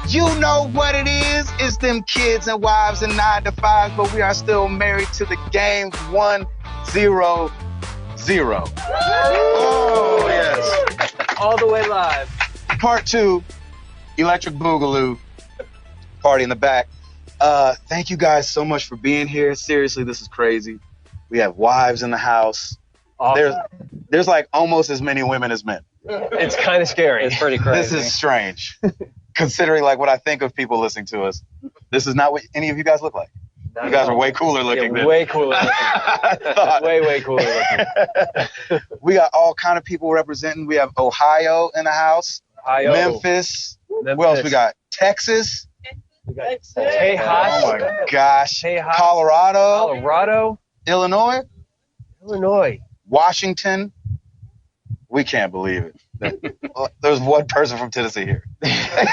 You know what it is. It's them kids and wives and 9 to 5s, but we are still married to the game. 1-0-0. Oh, yes. All the way live. Part 2, Electric Boogaloo. Party in the back. Thank you guys so much for being here. Seriously, this is crazy. We have wives in the house. Awesome. There's like almost as many women as men. It's kind of scary. It's pretty crazy. This is strange. Considering like what I think of people listening to us. This is not what any of you guys look like. You guys are way cooler looking. Yeah, way cooler looking. way cooler looking. We got all kind of people representing. We have Ohio in the house. Ohio. Memphis. What else we got? Texas. We got Tejas. Oh my gosh. Tejas. Colorado. Illinois. Washington. We can't believe it. There's one person from Tennessee here. It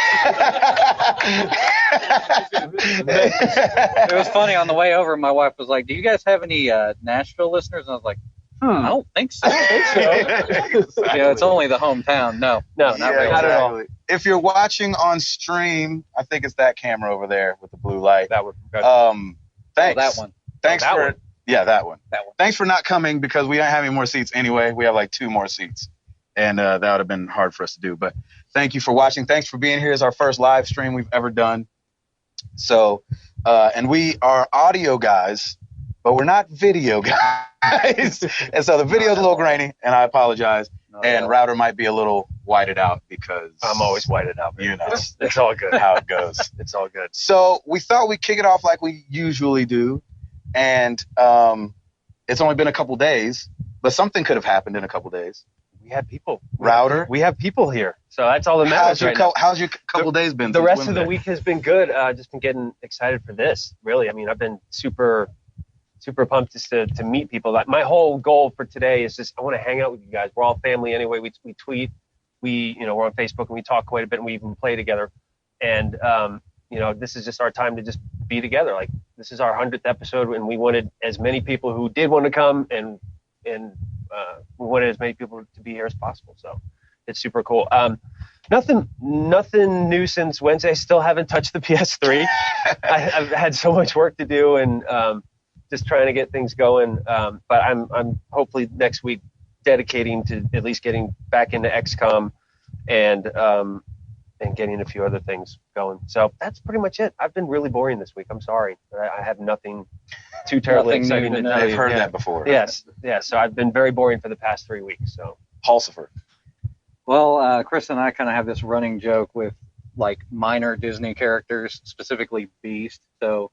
was funny on the way over. My wife was like, "Do you guys have any Nashville listeners?" And I was like, "I don't think so." Exactly. It's only the hometown. No, not really. Not at all. If you're watching on stream, I think it's that camera over there with the blue light. That would. Thanks. that one. Thanks that for one. Yeah, that one. That one. Thanks for not coming because we don't have any more seats anyway. We have like 2 more seats. And that would have been hard for us to do. But thank you for watching. Thanks for being here. It's our first live stream we've ever done. So, and we are audio guys, but we're not video guys. And so the video is a little grainy, and I apologize. And Router might be a little whited out because I'm always whited out. You know, it's all good. How it goes. It's all good. So we thought we'd kick it off like we usually do. And it's only been a couple days, but something could have happened in a couple days. We had people. Router. We have people here. So that's all that matters How's your couple days been? The rest of the week has been good. Just been getting excited for this, really. I mean, I've been super pumped just to meet people. Like, my whole goal for today is just I want to hang out with you guys. We're all family anyway. We tweet. We're on Facebook and we talk quite a bit and we even play together. And, this is just our time to just be together. Like, this is our 100th episode and we wanted as many people who did want to come and we wanted as many people to be here as possible. So it's super cool. Nothing new since Wednesday. Still haven't touched the PS3. I've had so much work to do and just trying to get things going. But I'm hopefully next week dedicating to at least getting back into XCOM and getting a few other things going. So that's pretty much it. I've been really boring this week. I'm sorry. I have nothing too terribly exciting to tell you. I've heard that before. Yes. So I've been very boring for the past 3 weeks. So Pulsifer. Well, Chris and I kind of have this running joke with like minor Disney characters, specifically Beast. So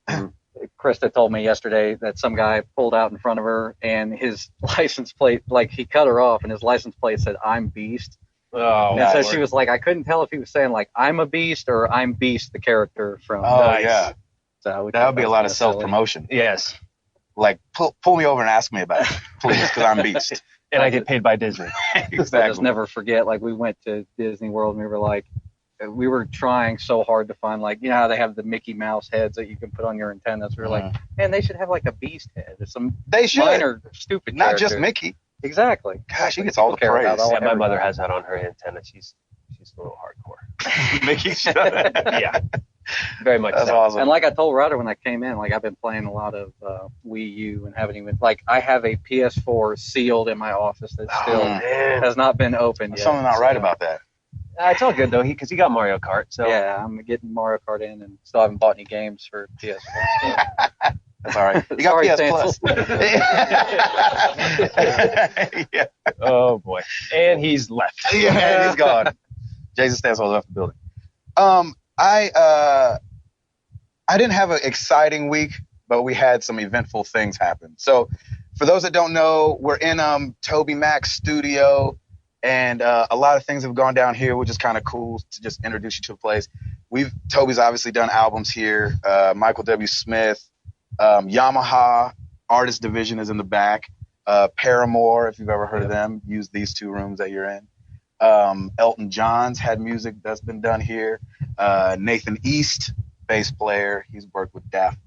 Krista told me yesterday that some guy pulled out in front of her and his license plate, like he cut her off and his license plate said, "I'm Beast." Oh, and so she was like, I couldn't tell if he was saying like, "I'm a beast" or "I'm Beast," the character from. Oh, nice. Yeah. So that would be a lot of self-promotion. Yes. Like, pull me over and ask me about it, please, because I'm Beast. And I get paid by Disney. Exactly. I'll just never forget, like, we went to Disney World and we were like, we were trying so hard to find, like, you know how they have the Mickey Mouse heads that you can put on your antennas? We were like, man, they should have like a Beast head or some minor stupid Not character. just Mickey. Exactly. Gosh, he gets all the praise. Yeah, my mother has that on her antenna. She's a little hardcore. Mickey should. Yeah. Very much. That's so. awesome. And like I told Ryder when I came in, like I've been playing a lot of Wii U and haven't even, like, I have a PS4 sealed in my office that still has not been opened yet. Something not right about that. It's all good though, because he got Mario Kart. So yeah, I'm getting Mario Kart in and still haven't bought any games for PS4. So. That's all right. You got PS Plus. Yeah. Oh boy. And he's left. Yeah, he's gone. Jason Stansell left the building. I didn't have an exciting week, but we had some eventful things happen. So for those that don't know, we're in Toby Mac's studio, and a lot of things have gone down here, which is kind of cool to just introduce you to the place. Toby's obviously done albums here. Michael W. Smith, Yamaha Artist Division is in the back. Paramore, if you've ever heard of them, use these 2 rooms that you're in. Elton John's had music that's been done here. Nathan East, bass player, he's worked with Daft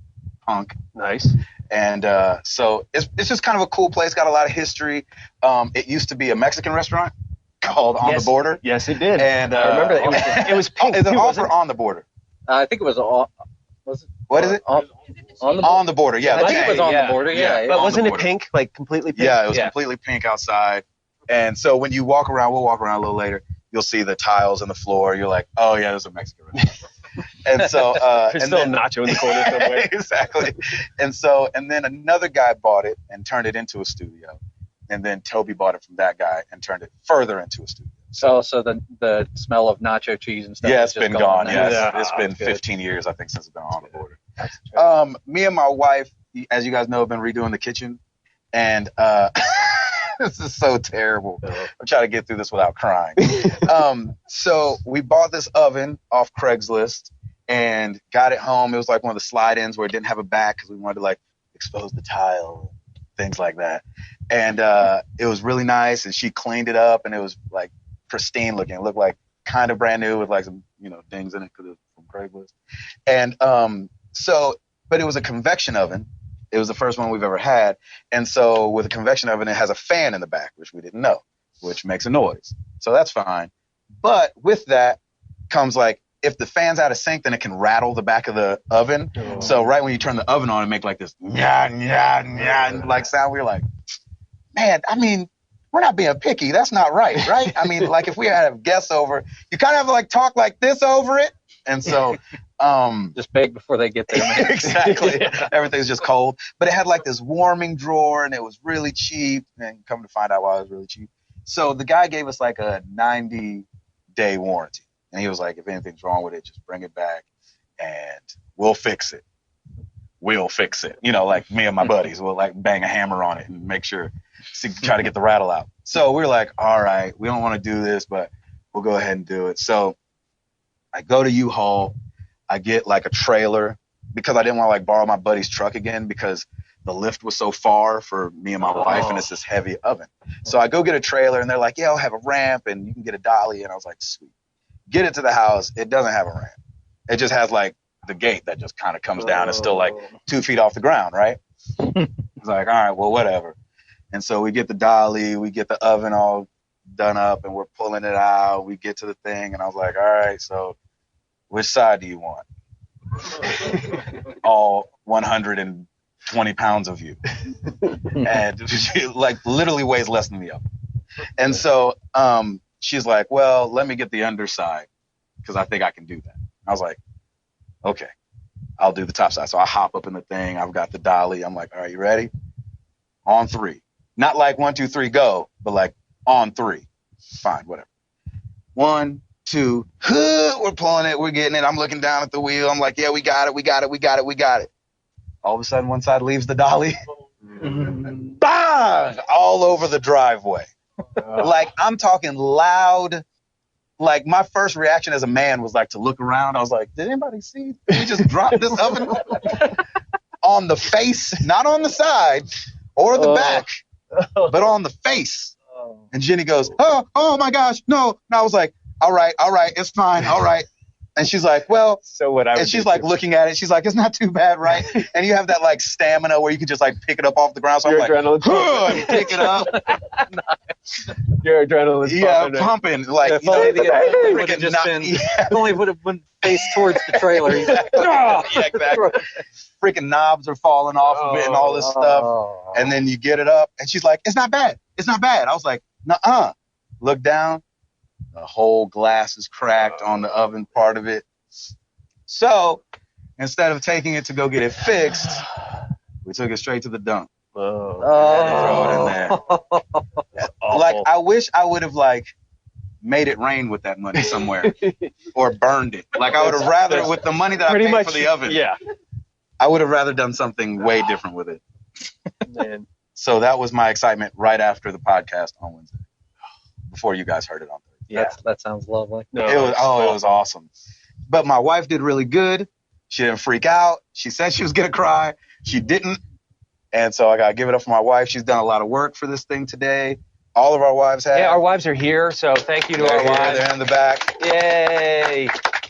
Punk. Nice. And so it's just kind of a cool place, got a lot of history. It used to be a Mexican restaurant called On the Border. Yes, it did. And I remember that. It was pink. It's an too, offer on the border. I think it was all. Was it? What is it? On the On the border, yeah. I think it was on the border. Yeah. Yeah. But on wasn't the it border. pink? Like completely pink? Yeah, it was completely pink outside. And so when you walk around, we'll walk around a little later, you'll see the tiles on the floor. You're like, oh, yeah, there's a Mexican restaurant. And so, There's and still then, a nacho in the corner somewhere. exactly. And then another guy bought it and turned it into a studio. And then Toby bought it from that guy and turned it further into a studio. So the smell of nacho cheese and stuff. Yeah, is it's just been gone. now. Yeah, Yeah. it's been Good. 15 years, I think, since it's been on the border. That's Me and my wife, as you guys know, have been redoing the kitchen. And this is so terrible. I'm trying to get through this without crying. So we bought this oven off Craigslist and got it home. It was like one of the slide-ins where it didn't have a back because we wanted to like expose the tile, things like that. And it was really nice. And she cleaned it up, and it was like pristine looking. It looked like kind of brand new with like some dings in it because it was from Craigslist. And but it was a convection oven. It was the first one we've ever had. And so with a convection oven, it has a fan in the back, which we didn't know, which makes a noise. So that's fine. But with that comes like, if the fan's out of sync, then it can rattle the back of the oven. Oh. So right when you turn the oven on, it make like this nya, nya, nya, like sound. We're like, man, I mean, we're not being picky. That's not right? I mean, like if we had guests over, you kind of have to like talk like this over it. And so Just bake before they get there. Man. exactly. Yeah. Everything's just cold. But it had like this warming drawer, and it was really cheap. And come to find out why it was really cheap. So the guy gave us like a 90-day warranty. And he was like, if anything's wrong with it, just bring it back and we'll fix it. We'll fix it. Like me and my buddies will like bang a hammer on it and make sure, try to get the rattle out. So we were like, all right, we don't want to do this, but we'll go ahead and do it. So I go to U-Haul. I get like a trailer because I didn't want to like borrow my buddy's truck again because the lift was so far for me and my wife, and it's this heavy oven. So I go get a trailer, and they're like, yeah, I'll have a ramp and you can get a dolly. And I was like, sweet. Get it to the house. It doesn't have a ramp. It just has like the gate that just kind of comes down. It's still like 2 feet off the ground, right? It's like, all right, well, whatever. And so we get the dolly, we get the oven all done up, and we're pulling it out. We get to the thing, and I was like, all right, so which side do you want? All 120 pounds of you. And she like literally weighs less than the oven. And so she's like, well, let me get the underside because I think I can do that. I was like, okay, I'll do the top side. So I hop up in the thing. I've got the dolly. I'm like, all right, you ready? On 3. Not like 1, 2, 3, go, but like on 3. Fine, whatever. 1, 2, we're pulling it. We're getting it. I'm looking down at the wheel. I'm like, yeah, we got it. All of a sudden, one side leaves the dolly. Bang! All over the driveway. Like, I'm talking loud. Like, my first reaction as a man was like to look around. I was like, did anybody see? Did we just drop this oven on the face, not on the side or the back, but on the face? And Jenny goes, oh my gosh, no. And I was like, all right, it's fine, all right. And she's like, well, so what I and she's like looking at it. She's like, it's not too bad, right? And you have that like stamina where you can just like pick it up off the ground. So Your I'm adrenaline's like, and pick it up. Your adrenaline's pumping. Like, If only the adrenaline would have freaking just been, yeah, only would have been faced towards the trailer. yeah, exactly. Freaking knobs are falling off of it and all this stuff. Oh. And then you get it up, and she's like, it's not bad. I was like, nuh-uh. Look down. The whole glass is cracked on the oven part of it. So instead of taking it to go get it fixed, we took it straight to the dump. Throw it in there. Like, I wish I would have like made it rain with that money somewhere or burned it. Like, I would have rather, with the money that I pretty paid much for the oven, Yeah. I would have rather done something way different with it. Man. So that was my excitement right after the podcast on Wednesday, before you guys heard it on Thursday. Yeah. That sounds lovely. No, It was awesome. But my wife did really good. She didn't freak out. She said she was going to cry. She didn't. And so I got to give it up for my wife. She's done a lot of work for this thing today. All of our wives have. Yeah, our wives are here, so thank you to our wives. They're in the back. Yay!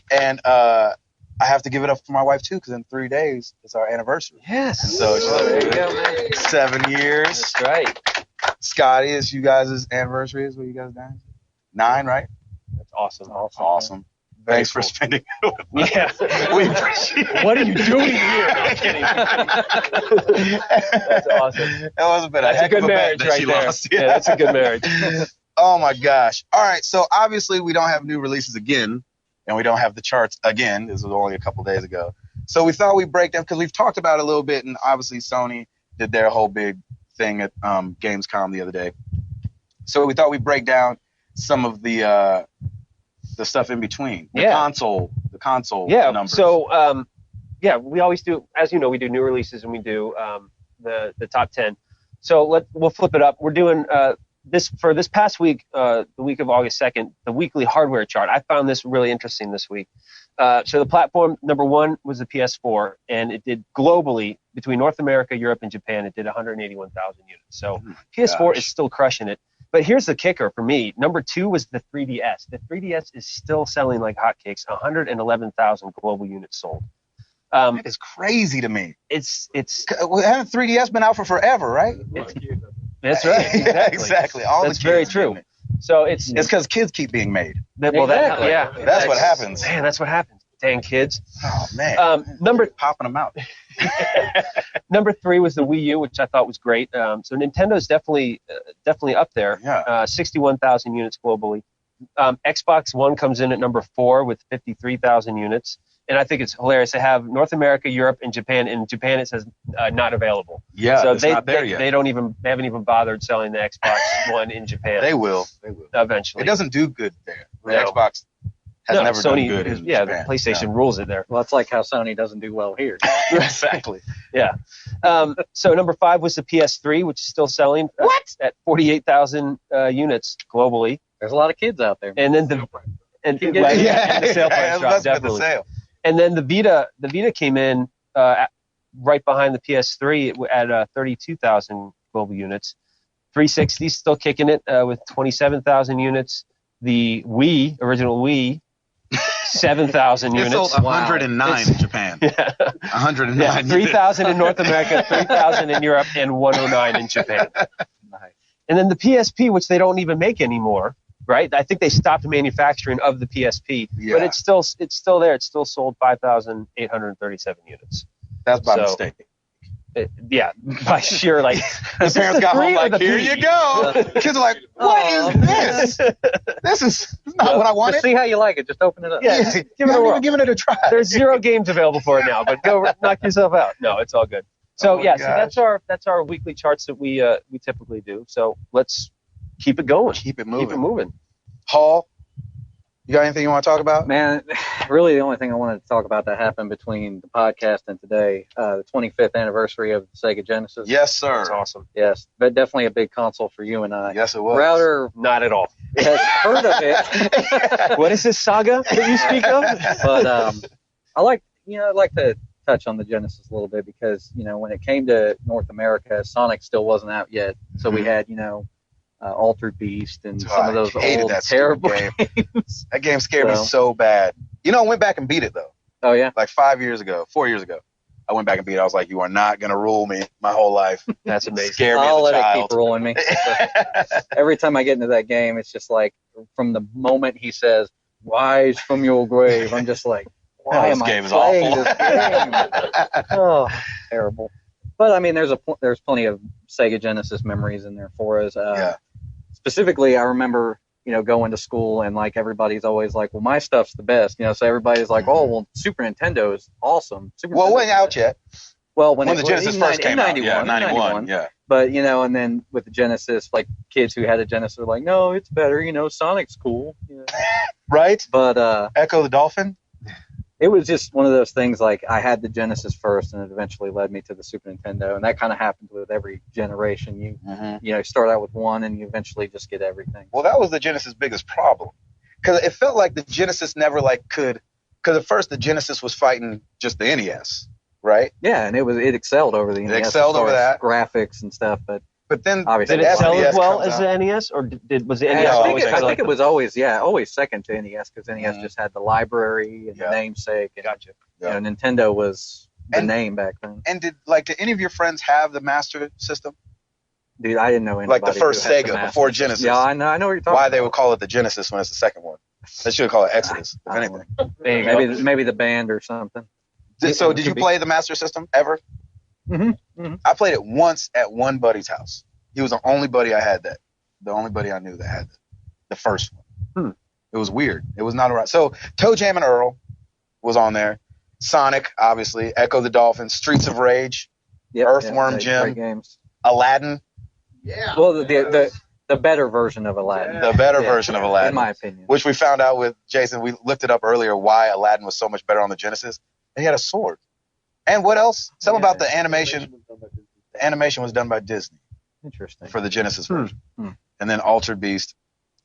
And I have to give it up for my wife, too, because in 3 days, it's our anniversary. Yes. And so she's there you go, man. 7 years. That's right. Scotty, it's you guys' anniversary. Is what you guys doing? 9, right? That's awesome. Awesome. Thanks for spending it with us. Yeah. We appreciate it. What are you doing here? No, I'm kidding. That's awesome. That was a bit. That's a good marriage that right she there. lost. Yeah, that's a good marriage. Oh my gosh. All right. So obviously we don't have new releases again, and we don't have the charts again. This was only a couple days ago. So we thought we'd break them because we've talked about it a little bit, and obviously Sony did their whole big thing at Gamescom the other day. So we thought we'd break down some of the stuff in between. The console numbers. So we always do, as you know, we do new releases and we do the top 10. So we'll flip it up. We're doing this past week, the week of August 2nd, the weekly hardware chart. I found this really interesting this week. So the platform number one was the PS4, and it did globally between North America, Europe, and Japan. It did 181,000 units. So PS4 is still crushing it. But here's the kicker for me. Number two was the 3DS. The 3DS is still selling like hotcakes. 111,000 global units sold. That is crazy to me. It's hasn't 3DS been out for forever, right? That's right. Exactly. Exactly. That's very true. So it's because kids keep being made. That's what happens. Man, that's what happens. Dang kids. Oh man. Popping them out. Number three was the Wii U, which I thought was great. So Nintendo's definitely up there. Yeah. 61,000 units globally. Xbox One comes in at number 4 with 53,000 units. And I think it's hilarious to have North America, Europe, and Japan. In Japan, it says not available. Yeah, so it's not there yet. They haven't even bothered selling the Xbox One in Japan. They will. Eventually. It doesn't do good there. The No. Xbox has never Sony, done good in yeah, Japan. the PlayStation rules it there. Well, it's like how Sony doesn't do well here. Exactly. Yeah. So number 5 was the PS3, which is still selling at 48,000 units globally. There's a lot of kids out there. And then the sale price dropped, definitely. And then the Vita came in right behind the PS3 at 32,000 global units. 360 still kicking it with 27,000 units. The original Wii, 7,000 units. It sold 109 in Japan. Yeah. 109. Yeah, 3,000 in North America, 3,000 in Europe, and 109 in Japan. Nice. And then the PSP, which they don't even make anymore. Right, I think they stopped manufacturing of the PSP, but it's still there. It's still sold 5,837 units. That's by mistake. By sheer like. The parents got home like, here you go. Kids are like, what is this? This is not what I wanted. Just see how you like it. Just open it up. Yeah, giving it a try. There's 0 games available for it now, but go knock yourself out. No, it's all good. So so that's our weekly charts that we typically do. So let's keep it going. Keep it moving. Keep it moving. Hall, you got anything you want to talk about? Man, really the only thing I wanted to talk about that happened between the podcast and today, the 25th anniversary of the Sega Genesis. Yes, sir. That's awesome. Yes, but definitely a big console for you and I. Yes, it was. Router, not at all. Has heard of it. What is this saga that you speak of? But I like to touch on the Genesis a little bit because, when it came to North America, Sonic still wasn't out yet. So we had, Altered Beast and some of those old terrible games. That game scared me so bad. I went back and beat it though. Oh yeah. Like 4 years ago. I went back and beat it. I was like, you are not gonna rule me my whole life. That's amazing. Scare me I'll as a let child. it keep ruling me. Every time I get into that game, it's just like from the moment he says, "Rise from your grave," I'm just like, why am I playing this game? Oh, terrible. But I mean, there's plenty of Sega Genesis memories in there for us. Specifically, I remember, going to school and like everybody's always like, well, my stuff's the best, so everybody's like, oh, well, Super Nintendo is awesome. It wasn't out yet. Well, when the Genesis first came out, 91, yeah. But, and then with the Genesis, like kids who had a Genesis are like, no, it's better, Sonic's cool. Right? But Echo the Dolphin? It was just one of those things like I had the Genesis first and it eventually led me to the Super Nintendo. And that kind of happens with every generation. You start out with one and you eventually just get everything. Well, that was the Genesis' biggest problem. Because it felt like the Genesis never could. Because at first the Genesis was fighting just the NES, right? Yeah, and it excelled over the NES. It excelled over that. Graphics and stuff, but then obviously did it sell as well as the NES, or was the NES I think it was always second to NES because NES just had the library and the namesake. And, gotcha. Nintendo was the name back then. And did any of your friends have the Master System? Dude, I didn't know anybody. Like the first Sega before Genesis. Yeah, I know what you're talking about. Why they would call it the Genesis when it's the second one. They should call it Exodus, if anything. There you go. Maybe the band or something. So did you play the Master System ever? Mm-hmm. I played it once at one buddy's house. He was the only buddy I had that. The only buddy I knew that had the first one. It was weird. It was not around. So Toe Jam and Earl was on there. Sonic, obviously. Echo the Dolphin. Streets of Rage. Earthworm Jim. Great games. Aladdin. Yeah. Well, the better version of Aladdin. The better version of Aladdin. In my opinion. Which we found out with Jason. We looked it up earlier why Aladdin was so much better on the Genesis. He had a sword. And what else? Something about the animation. The animation was done by Disney. Interesting. For the Genesis version. And then Altered Beast.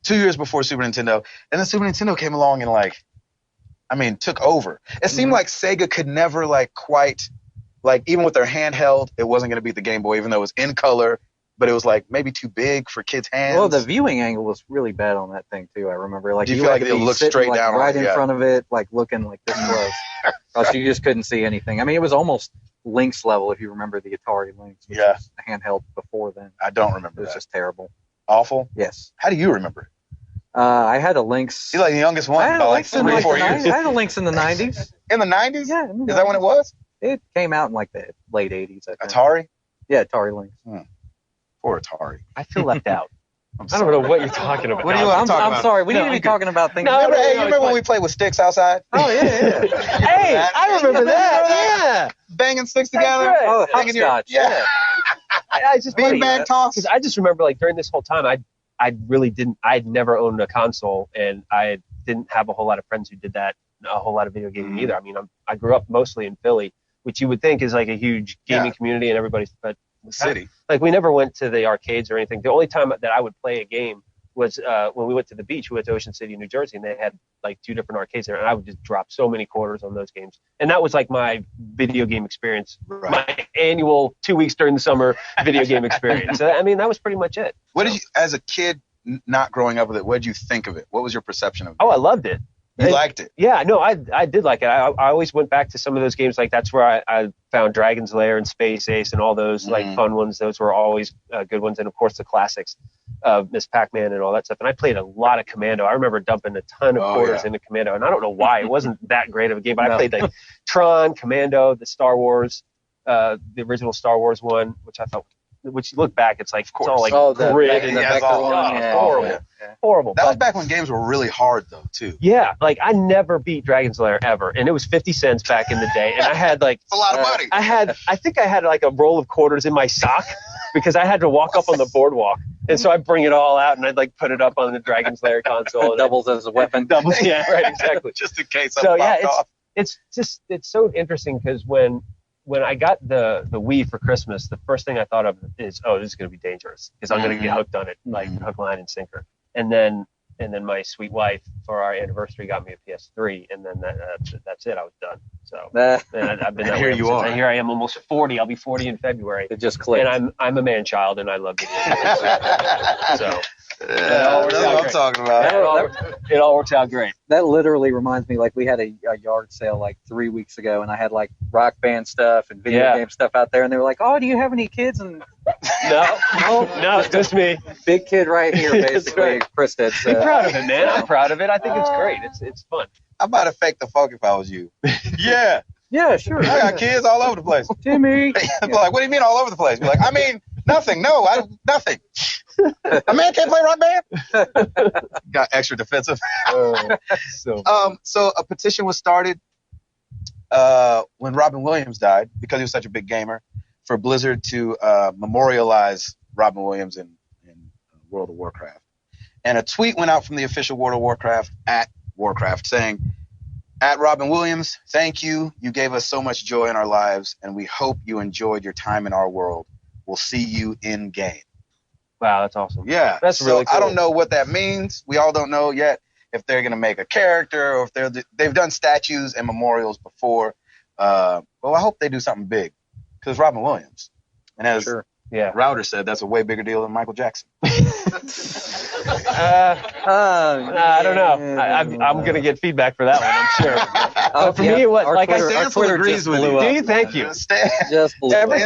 2 years before Super Nintendo. And then Super Nintendo came along and took over. It seemed like Sega could never quite, even with their handheld, it wasn't going to beat the Game Boy, even though it was in color, but it was maybe too big for kids' hands. Well, the viewing angle was really bad on that thing too. I remember. Do you feel like they looked straight down right on it? in front of it, looking this close, else you just couldn't see anything. I mean, it was almost Lynx level if you remember the Atari Lynx, which was a handheld before then. I don't remember. It was just terrible. Awful. Yes. How do you remember it? I had a Lynx. You're the youngest one. I had a Lynx 3 or 4 years. I had a Lynx in the 90s. In the 90s? Yeah. Is that when it was? It came out in the late 80s. I think. Atari? Yeah, Atari Lynx. Poor Atari. I feel left out. I don't know what you're talking about. What are you I'm about? sorry. We need to be talking about things. You remember when we played with sticks outside? Oh, yeah. Hey, I remember that. Yeah. Banging sticks together? Right. Oh, Hanging your- hopscotch. Yeah. I just Beanbag toss? Because I just remember during this whole time, I really didn't. I'd never owned a console, and I didn't have a whole lot of friends who did that. A whole lot of video gaming either. I mean, I grew up mostly in Philly, which you would think is a huge gaming community and everybody's, but City. we never went to the arcades or anything. The only time that I would play a game was when we went to the beach. We went to Ocean City, New Jersey, and they had 2 different arcades there, and I would just drop so many quarters on those games. And that was my video game experience, my annual 2 weeks during the summer video game experience. So, I mean, that was pretty much it. What did you, as a kid, not growing up with it, what did you think of it? What was your perception of it? Oh, I loved it. You liked it? Yeah, no, I did like it. I always went back to some of those games. That's where I found Dragon's Lair and Space Ace and all those fun ones. Those were always good ones. And, of course, the classics of Miss Pac-Man and all that stuff. And I played a lot of Commando. I remember dumping a ton of quarters into Commando. And I don't know why. It wasn't that great of a game. But I played Tron, Commando, the Star Wars, the original Star Wars one, which I thought, which you look back, it's all grid and horrible. Horrible. That was back when games were really hard, though, too. Yeah, I never beat Dragon's Lair ever, and it was 50 cents back in the day, and I had it's a lot of money. I think I had a roll of quarters in my sock because I had to walk up on the boardwalk, and so I'd bring it all out and I'd put it up on the Dragon's Lair console. It doubles as a weapon. Doubles, yeah, right, exactly. Just in case. So it's so interesting because when I got the Wii for Christmas, the first thing I thought of is, this is going to be dangerous because I'm going to get hooked on it, hook, line, and sinker. And then my sweet wife for our anniversary got me a PS3, and then that's it. I was done. So and I've been that here way you since. are. And here I am, almost 40. I'll be 40 in February. It just clicked. And I'm a man child, and I love video games. So. That's what I'm talking about. It all works out great. That literally reminds me, we had a yard sale 3 weeks ago, and I had rock band stuff and video game stuff out there, and they were like, "Oh, do you have any kids?" And no, just me. Big kid right here, basically. Right. Chris did. Be proud of it, man. I'm proud of it. I think it's great. It's fun. I might have faked the funk if I was you. Yeah. Yeah, sure. I got kids all over the place. Timmy. What do you mean all over the place? Be I mean, nothing. No, nothing. A man can't play rock band. Got extra defensive. So a petition was started when Robin Williams died, because he was such a big gamer, for Blizzard to memorialize Robin Williams in World of Warcraft. And a tweet went out from the official World of Warcraft at Warcraft saying, "At Robin Williams, thank you. You gave us so much joy in our lives, and we hope you enjoyed your time in our world. We'll see you in game." Wow, that's awesome. Yeah. That's really cool. I don't know what that means. We all don't know yet if they're going to make a character or if they've done statues and memorials before. Well, I hope they do something big because Robin Williams. And as Router said, that's a way bigger deal than Michael Jackson. I don't know. I'm going to get feedback for that one, I'm sure. For me, Stansell agrees with you. Do you? Thank you. Just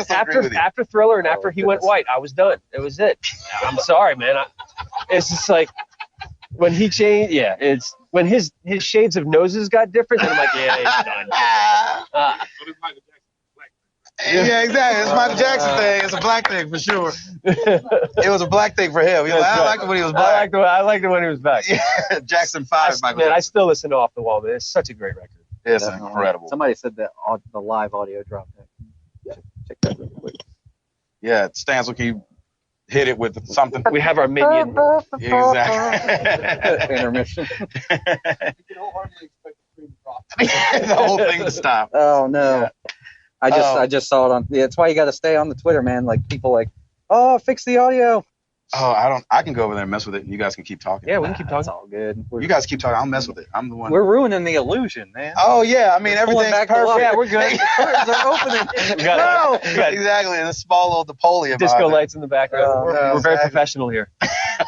After Thriller and after he went white, I was done. It was it. I'm sorry, man. It's just when he changed, it's when his shades of noses got different. Then I'm like, yeah, he's done. Yeah, exactly. It's Michael Jackson thing. It's a black thing for sure. It was a black thing for him. He was like, I liked it when he was black. I liked it when he was back. Yeah, Jackson 5, Michael Man, I Jackson. still listen to Off the Wall, man. It's such a great record. It's Definitely. incredible. Somebody said that the live audio dropped. Check that real quick. Yeah, Stansell, can you hit it with something? We have our minion. Exactly. Intermission. The whole thing to stop. Oh no. Yeah. I just saw it on. Yeah, that's why you got to stay on the Twitter, man. Like people like, oh, fix the audio. Oh, I can go over there and mess with it, and you guys can keep talking. Yeah, we can keep That's talking. all good. You guys keep talking. I'll mess with it. I'm the one. We're ruining the illusion, man. Oh yeah, I mean Pulling everything's back the perfect. line. Yeah, we're good. The curtains are opening. We got Exactly, and a small little Napoleon. disco behind it. lights in the background. Oh, We're very exactly. professional here.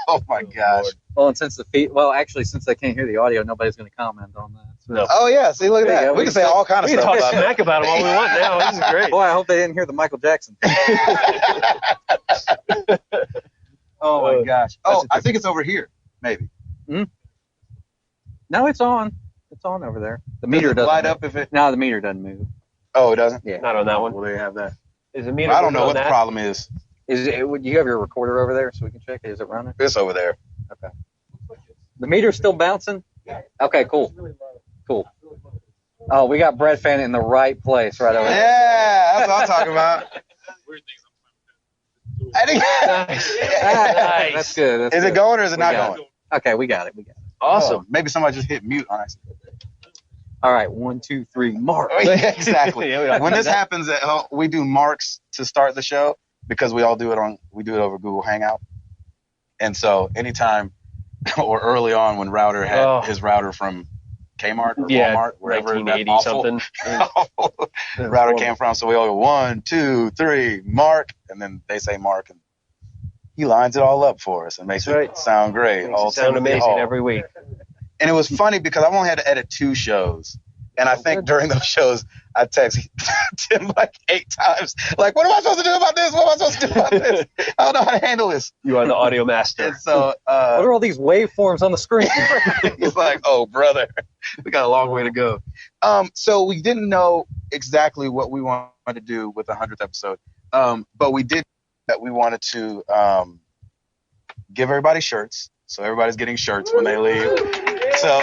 Oh my gosh. Well, and since since they can't hear the audio, nobody's going to comment on that. So. No. Oh yeah, see, look at There you that. go. We can say all kind of We can stuff talk about that. smack about him all we want now. This is great. Boy, I hope they didn't hear the Michael Jackson thing. Oh my gosh. Oh, That's a I think it's over here, maybe. No, it's on. It's on over there. The meter Does it doesn't light move. up if it? No, the meter doesn't move. Oh, it doesn't. Yeah. Not on that one. Well, there you have that. Is it meter? I don't know on what the that? problem is. Is it? Would you have your recorder over there so we can check it? Is it running? It's over there. The meter's still bouncing? Okay, cool. Cool. Oh, we got Brett Fan in the right place right over there. Yeah, that's what I'm talking about. I think- Nice. That's good. That's Is good. it going or is it not We got going? Okay, we got it. We got it. Awesome. Oh, maybe somebody just hit mute on accident. All right, 1, 2, 3, mark. Oh, yeah, exactly. Yeah, we don't When do this that. happens, we do marks to start the show because we do it over Google Hangout. And so anytime or early on when Router had his router from Kmart or Walmart, wherever that 1980 awful something. router came from. So we all go 1, 2, 3, mark, and then they say mark, and he lines it all up for us and makes it sound great. Makes All it sound Timothy amazing Hall. every week. And it was funny because I've only had to edit 2 shows. And I think during those shows, I text Tim like 8 times. Like, what am I supposed to do about this? What am I supposed to do about this? I don't know how to handle this. You are the audio master. And so What are all these waveforms on the screen? he's like, oh, brother, we got a long way to go. So we didn't know exactly what we wanted to do with the 100th episode. But we did that we wanted to give everybody shirts. So everybody's getting shirts when they leave. So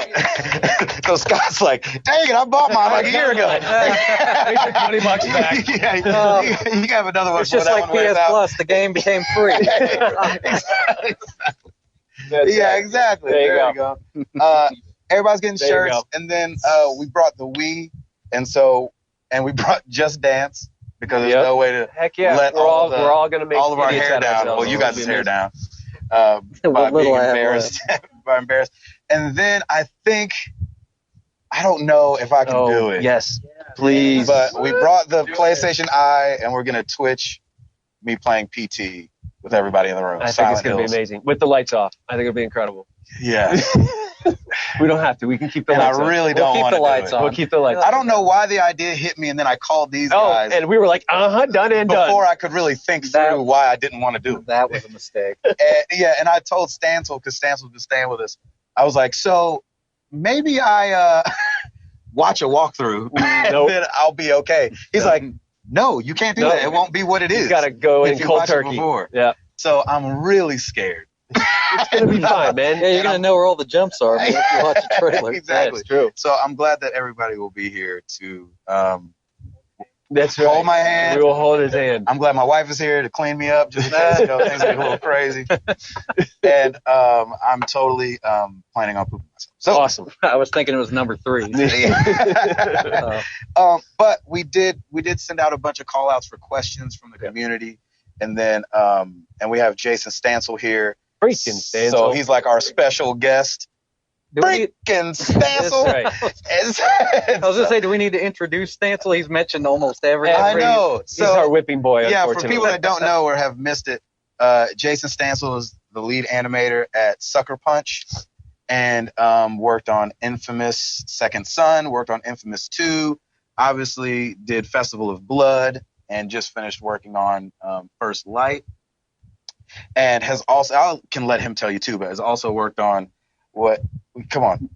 Scott's like, dang it, I bought mine like a year ago. Make your $20 back. Yeah, you can have another one. It's just before like that one wears PS out. Plus. The game became free. Yeah, exactly. There you go. Everybody's getting There you shirts, go. and then we brought the Wii, and we brought Just Dance because there's no way to Heck yeah. let we're all going to make all of our idiots hair out of down. ourselves. Well, you guys' It'll be hair amazing. down by What little being I have embarrassed. By embarrassed, and then I think I don't know if I can do it. Yes, please. But we brought the PlayStation Eye, and we're gonna Twitch me playing PT with everybody in the room. I think Silent it's going to be Hills. amazing. With the lights off. I think it'll be incredible. Yeah, We don't have to. We can keep the and I lights on. really We'll don't keep want the to lights do it. on. We'll keep the lights I don't know why the idea hit me, and then I called these Oh, guys and we were like, done and done. before I could really think That- through why I didn't want to do it. That was a mistake. And I told Stansell, because Stansell's been staying with us, I was like, so maybe I watch a walkthrough, and Nope. then I'll be okay. He's like, no, you can't do No. that. It won't be what it is. He's got to go if in you cold watch it turkey. before. Yeah. So I'm really scared. It's going to be fine, man. Yeah, you're going to know where all the jumps are man, if you watch the trailer. Exactly. That's true. So I'm glad that everybody will be here to That's right. hold my hand. We will hold his hand. I'm glad my wife is here to clean me up just in case things get a little crazy. And I'm totally planning on pooping myself. So Awesome. I was thinking it was number 3. But we did send out a bunch of call outs for questions from the community, and then and we have Jason Stansell here. Freaking Stansell. So he's like our special guest. Freaking Stansell. That's right. I was going to say, do we need to introduce Stansell? He's mentioned almost every. I know. He's our whipping boy, Yeah, for unfortunately. people that don't know or have missed it, Jason Stansell is the lead animator at Sucker Punch, and worked on Infamous Second Son, worked on Infamous 2, obviously did Festival of Blood, and just finished working on First Light, and has also, I can let him tell you too, but has also worked on What? Come on.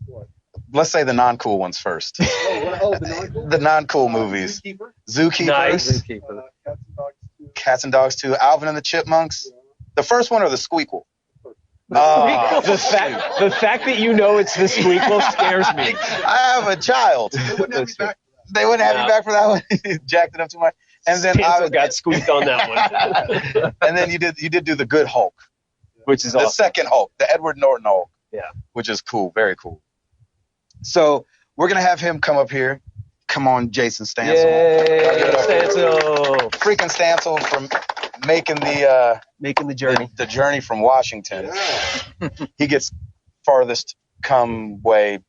What? Let's say the non-cool ones first. The non-cool? The non-cool movies. Zookeeper. Nice. Zookeeper. Cats and Dogs 2. Cats and Dogs 2. Alvin and the Chipmunks. The first one or the Squeakquel? The fact that you know it's the Squeakquel scares me. I have a child. They wouldn't have me back. They wouldn't have me back for that one. Jacked it up too much. And then Stansell got squeaked on that one. And then you did do the good Hulk, Which is the awesome. second Hulk, the Edward Norton Hulk. Yeah. Which is cool, very cool. So we're gonna have him come up here. Come on, Jason Stansell. Yay, Stansell. Freaking Stansell from making the journey. the journey from Washington. Yeah. He gets farthest way.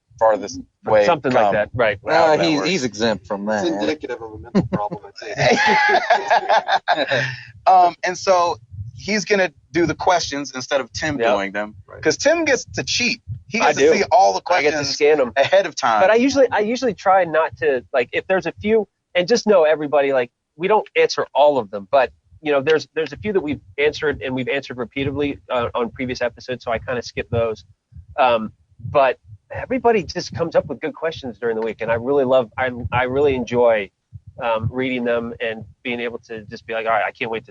Something like that, right? However that works. He's exempt from It's that. indicative of a mental problem, I'd say. And so he's gonna do the questions instead of Tim Yep. doing them, Right. because Tim gets to cheat. He I gets to do. see all the I get to questions scan them. ahead of time. But I usually try not to, like, if there's a few, and just know everybody, like, we don't answer all of them, but you know, there's a few that we've answered and we've answered repeatedly on previous episodes, so I kind of skip those. But everybody just comes up with good questions during the week, and I really enjoy reading them and being able to just be like, all right, I can't wait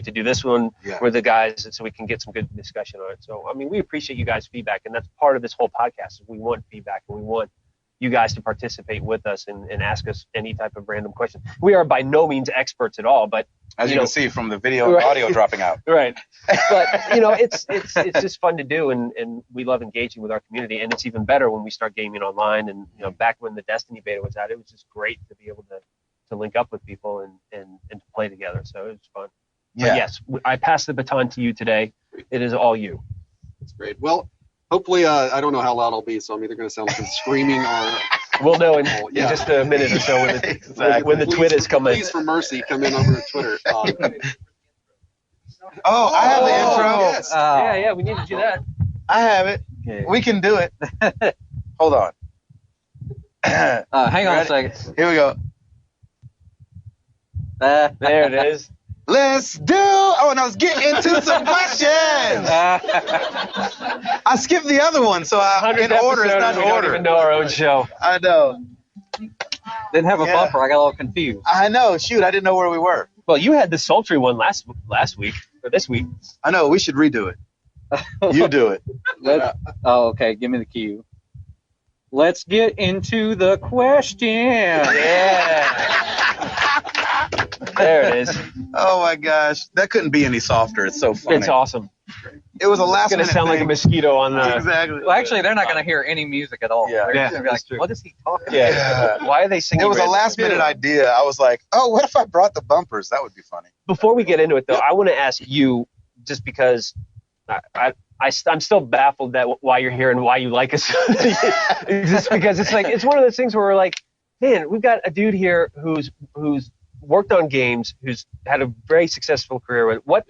to do this one with the guys, so we can get some good discussion on it. So I mean, we appreciate you guys' feedback, and that's part of this whole podcast. We want feedback, and we want you guys to participate with us and ask us any type of random question. We are by no means experts at all, but as you can see from the video and Right. audio dropping out. right. But you know, it's just fun to do, and we love engaging with our community, and it's even better when we start gaming online. And you know, back when the Destiny beta was out, it was just great to be able to link up with people and to play together. So it was fun. But yes, I pass the baton to you today. It is all you. That's great. Well, hopefully, I don't know how loud I'll be, so I'm either going to sound like I'm screaming or. We'll know in Yeah. just a minute or so when the Please, Twitters come in. Please, for mercy, come in over to Twitter. Oh, I have the Oh, intro. yes. Yeah, we need to do that. I have it. Okay. We can do it. Hold on. Hang on a Ready? second. Here we go. There it is. Let's do. Oh, and I was getting into some questions. I skipped the other one, so in 100th order. It's episode, not we in don't order. even know our own show. I know. Didn't have a Yeah. bumper. I got a little confused. I know. Shoot, I didn't know where we were. Well, you had the sultry one last week or this week. I know. We should redo it. You do it. Okay. Give me the cue. Let's get into the question. Yeah. There it is. Oh my gosh, that couldn't be any softer. It's so funny. It's awesome. It was a last It's gonna minute sound like a thing. mosquito on the. Exactly. Well, actually, they're not going to hear any music at all. Yeah. They're Yeah, gonna be like, that's true. what is he talking about? Yeah. Why are they singing? It was a random last minute music? idea. I was like, oh, what if I brought the bumpers? That would be funny. Before we get into it, though, I want to ask you, just because I'm still baffled that why you're here and why you like us. Just because it's one of those things where we're like, man, we've got a dude here who's worked on games, who's had a very successful career. With what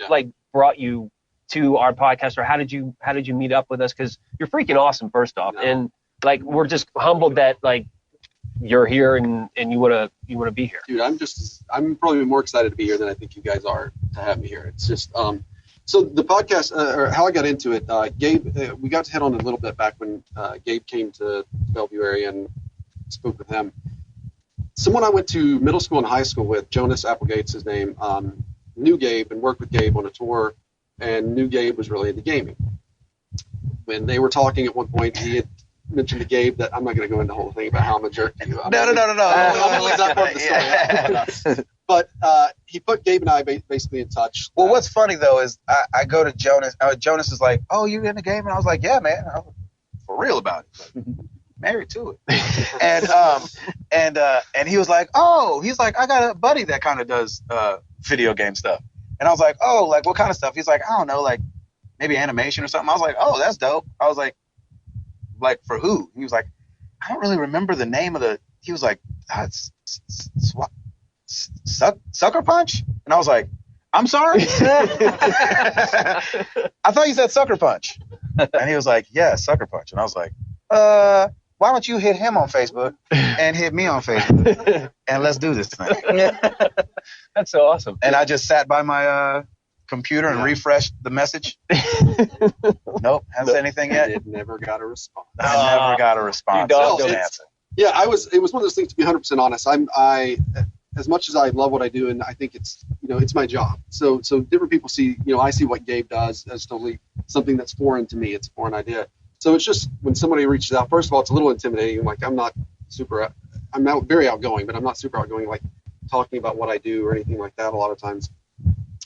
brought you to our podcast, or how did you meet up with us? Because you're freaking awesome, first off, and like we're just humbled that like you're here and you wanna be here. Dude, I'm probably more excited to be here than I think you guys are to have me here. It's just so the podcast or how I got into it, Gabe, we got to hit on it a little bit back when Gabe came to the Bellevue area and spoke with him. Someone I went to middle school and high school with, Jonas Applegate's his name, knew Gabe and worked with Gabe on a tour, and knew Gabe was really into gaming. When they were talking at one point, he had mentioned to Gabe that I'm not going to go into the whole thing about how I'm a jerk to you. No. That's not part of the story. But he put Gabe and I basically in touch. Well, what's funny though is I go to Jonas. Jonas is like, "Oh, you in the game?" And I was like, "Yeah, man, I'm for real about it. Like, married to it." And he was like, "Oh," he's like, "I got a buddy that kind of does video game stuff." And I was like, "Oh, like what kind of stuff?" He's like, "I don't know, like maybe animation or something." I was like, "Oh, that's dope." I was like for who? He was like, "I don't really remember the name of the." He was like, Sucker Punch? And I was like, I'm sorry? I thought you said Sucker Punch. And he was like, yeah, Sucker Punch. And I was like, why don't you hit him on Facebook and hit me on Facebook and let's do this thing. That's so awesome. And I just sat by my computer and refreshed the message? Nope. Hasn't said anything yet? It never got a response. I never got a response. dog No, don't. Stansell. Yeah, it was one of those things, to be 100% honest. As much as I love what I do, and I think it's my job. So different people see, I see what Gabe does as totally something that's foreign to me. It's a foreign idea. So it's just when somebody reaches out, first of all, it's a little intimidating. Like I'm not very outgoing, but I'm not super outgoing, like talking about what I do or anything like that a lot of times.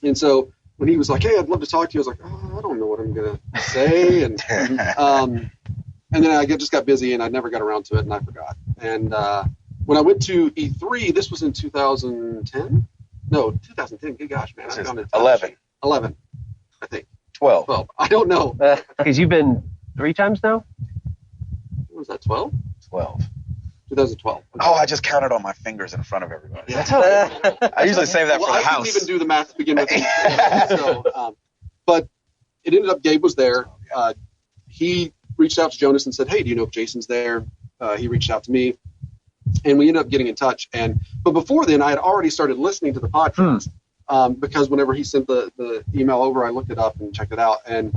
And so when he was like, "Hey, I'd love to talk to you," I was like, "Oh, I don't know what I'm gonna say," and then I just got busy and I never got around to it and I forgot. And when I went to E3, this was in 2010. No, 2010. Good gosh, man! I've gone to 11. 11, I think. 12. 12. I don't know. Because you've been 3 times now? What was that? 12? 12. 2012. Oh, I just counted on my fingers in front of everybody. Yeah. I usually save that for I the house. couldn't even do the math to begin with. So, but it ended up Gabe was there. He reached out to Jonas and said, "Hey, do you know if Jason's there?" He reached out to me, and we ended up getting in touch. But before then, I had already started listening to the podcast because whenever he sent the email over, I looked it up and checked it out. And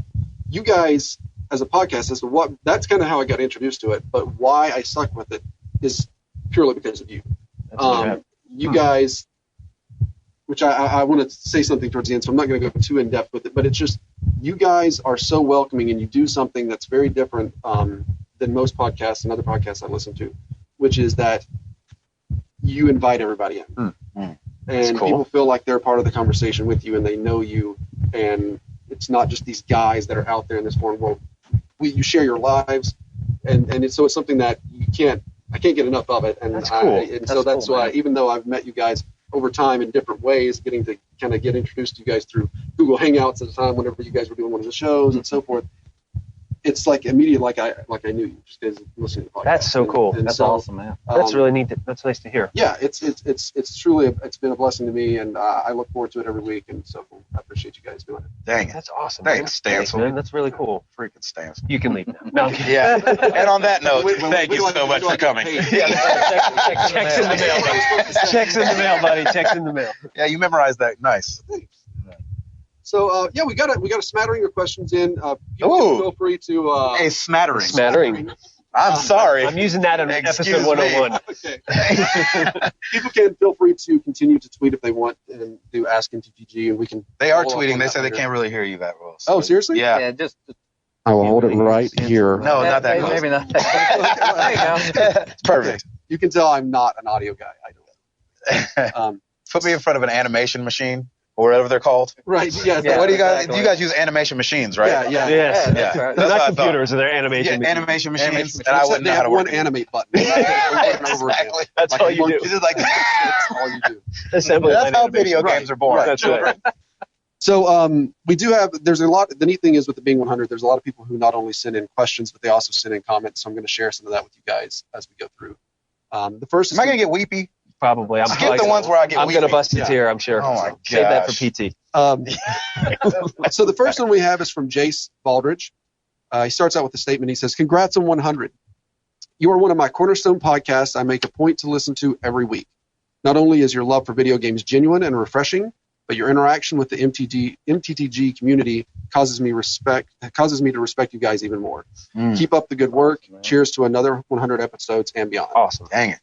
you guys, as a podcast, that's kind of how I got introduced to it. But why I stuck with it is purely because of you. You guys, which I want to say something towards the end, so I'm not going to go too in depth with it, but it's just you guys are so welcoming and you do something that's very different than most podcasts and other podcasts I listen to, which is that you invite everybody in. And cool. People feel like they're part of the conversation with you and they know you, and it's not just these guys that are out there in this foreign world. You share your lives, and it's something that I can't get enough of it, and that's cool. That's why, even though I've met you guys over time in different ways, getting to kind of get introduced to you guys through Google Hangouts at the time, whenever you guys were doing one of the shows and so forth, it's like immediate, like I knew you just because listening to the podcast. That's so cool. That's awesome, man. That's really neat. That's nice to hear. Yeah, it's truly it's been a blessing to me, and I look forward to it every week, and so I appreciate you guys doing it. Dang it. That's awesome. Thanks, Thanks, Stansell. man. That's really cool. Freaking Stansell. You can leave now. No, I'm kidding. Yeah. And on that note, Wait, thank you so much for coming. Checks in the mail. Checks in the mail, buddy. Checks in the mail. Yeah, you memorized that. Nice. So we got a smattering of questions in. People can feel free to A smattering. Smattering. I'm sorry. I'm using that in Excuse episode 101. Okay. People can feel free to continue to tweet if they want and do Ask MTTG, and we can. They are follow up tweeting. on They that say they later. can't really hear you that well. So. Oh, seriously? Yeah. Just I will hold it right here. No, not that close. maybe not. There you go. It's perfect. You can tell I'm not an audio guy. I don't. Put me in front of an animation machine or whatever they're called. Right. Yeah. Yeah. What do you guys? exactly. You guys use animation machines, right? Yeah. Yeah. Yes. That's Yeah. right. That's what I They're not thought. computers, they're animation. Yeah, animation machines, Animation and I Except wouldn't they know how have to one work it. animate button. Over and over again. Exactly. That's Like all a you do. monkey. This is like That's all you do. Assembly that's line how animation. video games are born. That's right. So we do have. There's a lot. The neat thing is with the Being 100, there's a lot of people who not only send in questions, but they also send in comments. So I'm going to share some of that with you guys as we go through. The first. Am I gonna get weepy? Probably. Skip the ones where I get I'm weepy. going to bust a tear, I'm sure. Oh, my Save that for gosh. PT. So the first one we have is from Jace Baldridge. He starts out with a statement. He says, "Congrats on 100. You are one of my cornerstone podcasts I make a point to listen to every week. Not only is your love for video games genuine and refreshing, but your interaction with the MTTG community causes me to respect you guys even more. Keep up the good work. Cheers to another 100 episodes and beyond." Awesome. Dang it.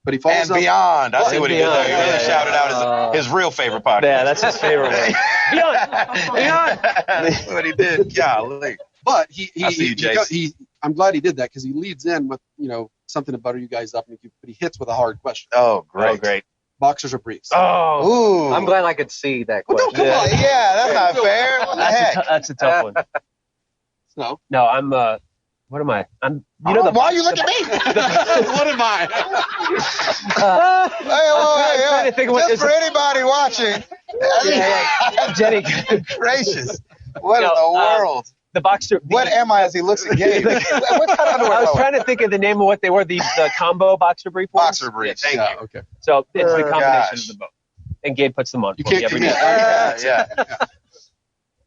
But he follows And up. beyond. I see And what he did there. He beyond. really Yeah, shouted out his real favorite podcast. Yeah, that's his favorite one. Beyond. That's what he did. Golly. But I see you, Jace. I'm glad he did that because he leads in with something to butter you guys up, but he hits with a hard question. Oh, great. Oh, great. Boxers or briefs? Oh, Ooh. I'm glad I could see that Well, question. don't come on. Yeah, that's not fair. What the heck? that's a tough one. No. No, I'm, what am I? I'm, Why you look at me? What am I? Hey, trying to think of what just is for it- anybody watching. Jenny, Gracious. What in No, the world? the boxer. What am I as he looks at Gabe? What kind of underwear? I was trying to think of the name of what they were, the combo boxer brief ones. Boxer briefs. Yeah, thank you. Okay. So it's the combination Gosh. of the both. And Gabe puts them on. You for me can't every commit. day. Yeah.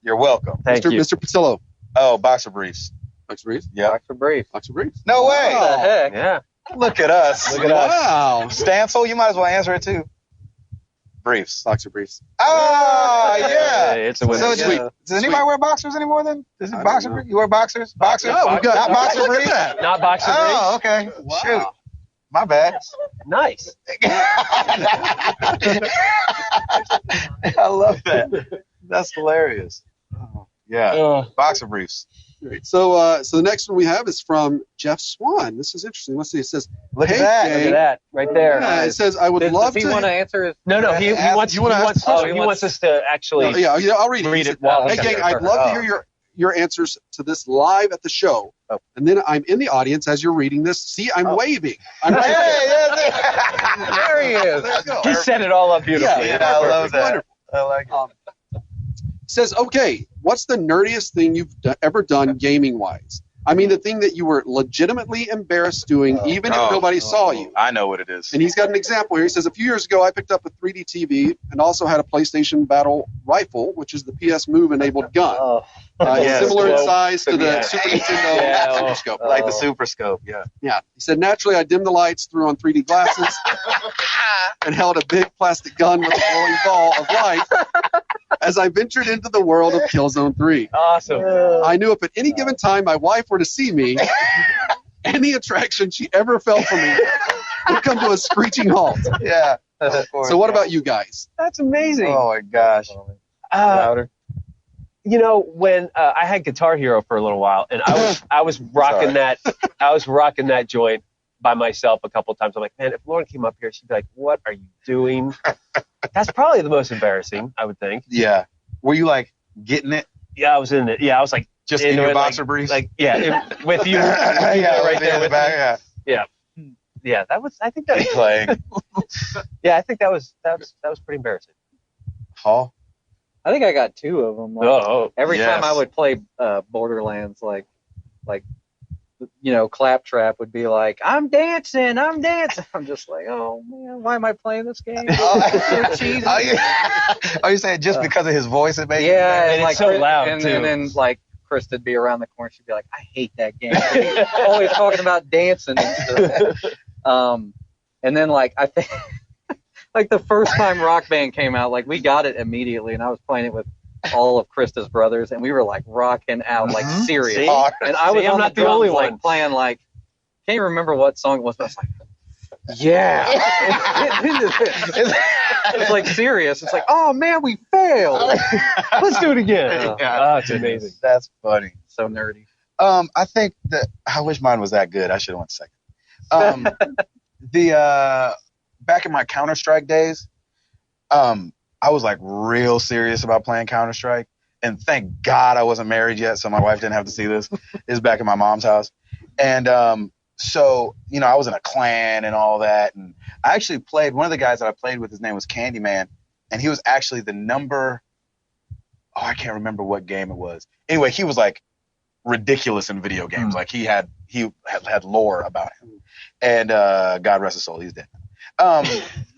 You're welcome. Thank you. Mr. Patillo. Oh, boxer briefs. Boxer briefs? Yeah. Boxer brief. Boxer briefs? No way. What the heck? Yeah. Look at us. Look at us. Wow. Stansell, you might as well answer it too. Briefs. Boxer briefs. Oh, yeah. It's a winner. So Sweet. does anybody wear boxers anymore then? Is it I boxer don't know. briefs? You wear boxers? Boxers? Yeah, we've got Not boxer look at briefs? that. Not boxer Oh, okay. Wow. Shoot. My bad. Nice. I love that. That's hilarious. Yeah. Boxer briefs. Great. So the next one we have is from Jeff Swan. This is interesting. Let's see. It says, Look Hey, at that. Jay. Look at that right there. yeah, it says, I would Does love he to. want to answer his? No, he wants. you wanna ask- He wants us to actually. I'll read it. Read He it said, while hey, he's gang, here. I'd love to Oh. hear your answers to this live at the show. Oh. And then I'm in the audience as you're reading this. See, I'm waving. I'm right Hey, there. yeah, There he is. There you go. He set it all up beautifully. Yeah, I love that. Wonderful. I like it. Says, okay, what's the nerdiest thing you've ever done gaming-wise? I mean, the thing that you were legitimately embarrassed doing, even if nobody saw you. I know what it is. And he's got an example here. He says, a few years ago, I picked up a 3D TV and also had a PlayStation Battle Rifle, which is the PS Move-enabled gun. Oh, Yes, Similar in well, size to the yeah. Super Nintendo Yeah, Super well, Scope. Like the Super Scope, yeah. Yeah. He said, naturally, I dimmed the lights, threw on 3D glasses, and held a big plastic gun with a glowing ball of light as I ventured into the world of Killzone 3. Awesome. I knew if at any given time my wife were to see me, any attraction she ever felt for me would come to a screeching halt. Yeah. So what about you guys? That's amazing. Oh, my gosh. Louder. You know, when I had Guitar Hero for a little while, and I was rocking that joint by myself a couple times. I'm like, man, if Lauren came up here, she'd be like, "What are you doing?" That's probably the most embarrassing, I would think. Yeah. Were you like getting it Yeah, I was in it. Yeah, I was like, just in into your it, boxer briefs? with you, with you yeah, right there in the with back. me. Yeah. Yeah, that was. I think that. Playing. Yeah, I think that was pretty embarrassing. Hall. I think I got two of them. Like, Oh, every yes. time I would play Borderlands, like Claptrap would be like, I'm dancing. I'm just like, oh man, why am I playing this game? It's so cheesy. Oh, you saying just because of his voice it made Yeah, And and it's like so loud, and, too. and then like Krista'd be around the corner. She'd be like, I hate that game. Always talking about dancing and stuff. And then like I think like the first time Rock Band came out, like we got it immediately, and I was playing it with all of Krista's brothers, and we were like rocking out, like serious. See? Hard. And I was See, I'm on not the drums, only like one. playing like can't even remember what song it was, but I was like, yeah. It's like serious. It's like, oh man, we failed. let's do it again. Yeah. Oh, it's amazing. That's funny. So nerdy. I think that I wish mine was that good. I should have went second. The back in my Counter-Strike days, I was like real serious about playing Counter-Strike, and thank God I wasn't married yet, so my wife didn't have to see this. It was back in my mom's house, and so I was in a clan and all that, and I actually played. One of the guys that I played with, his name was Candyman, and he was actually the number. Oh, I can't remember what game it was. Anyway, he was like ridiculous in video games. Like he had lore about him, and God rest his soul, he's dead.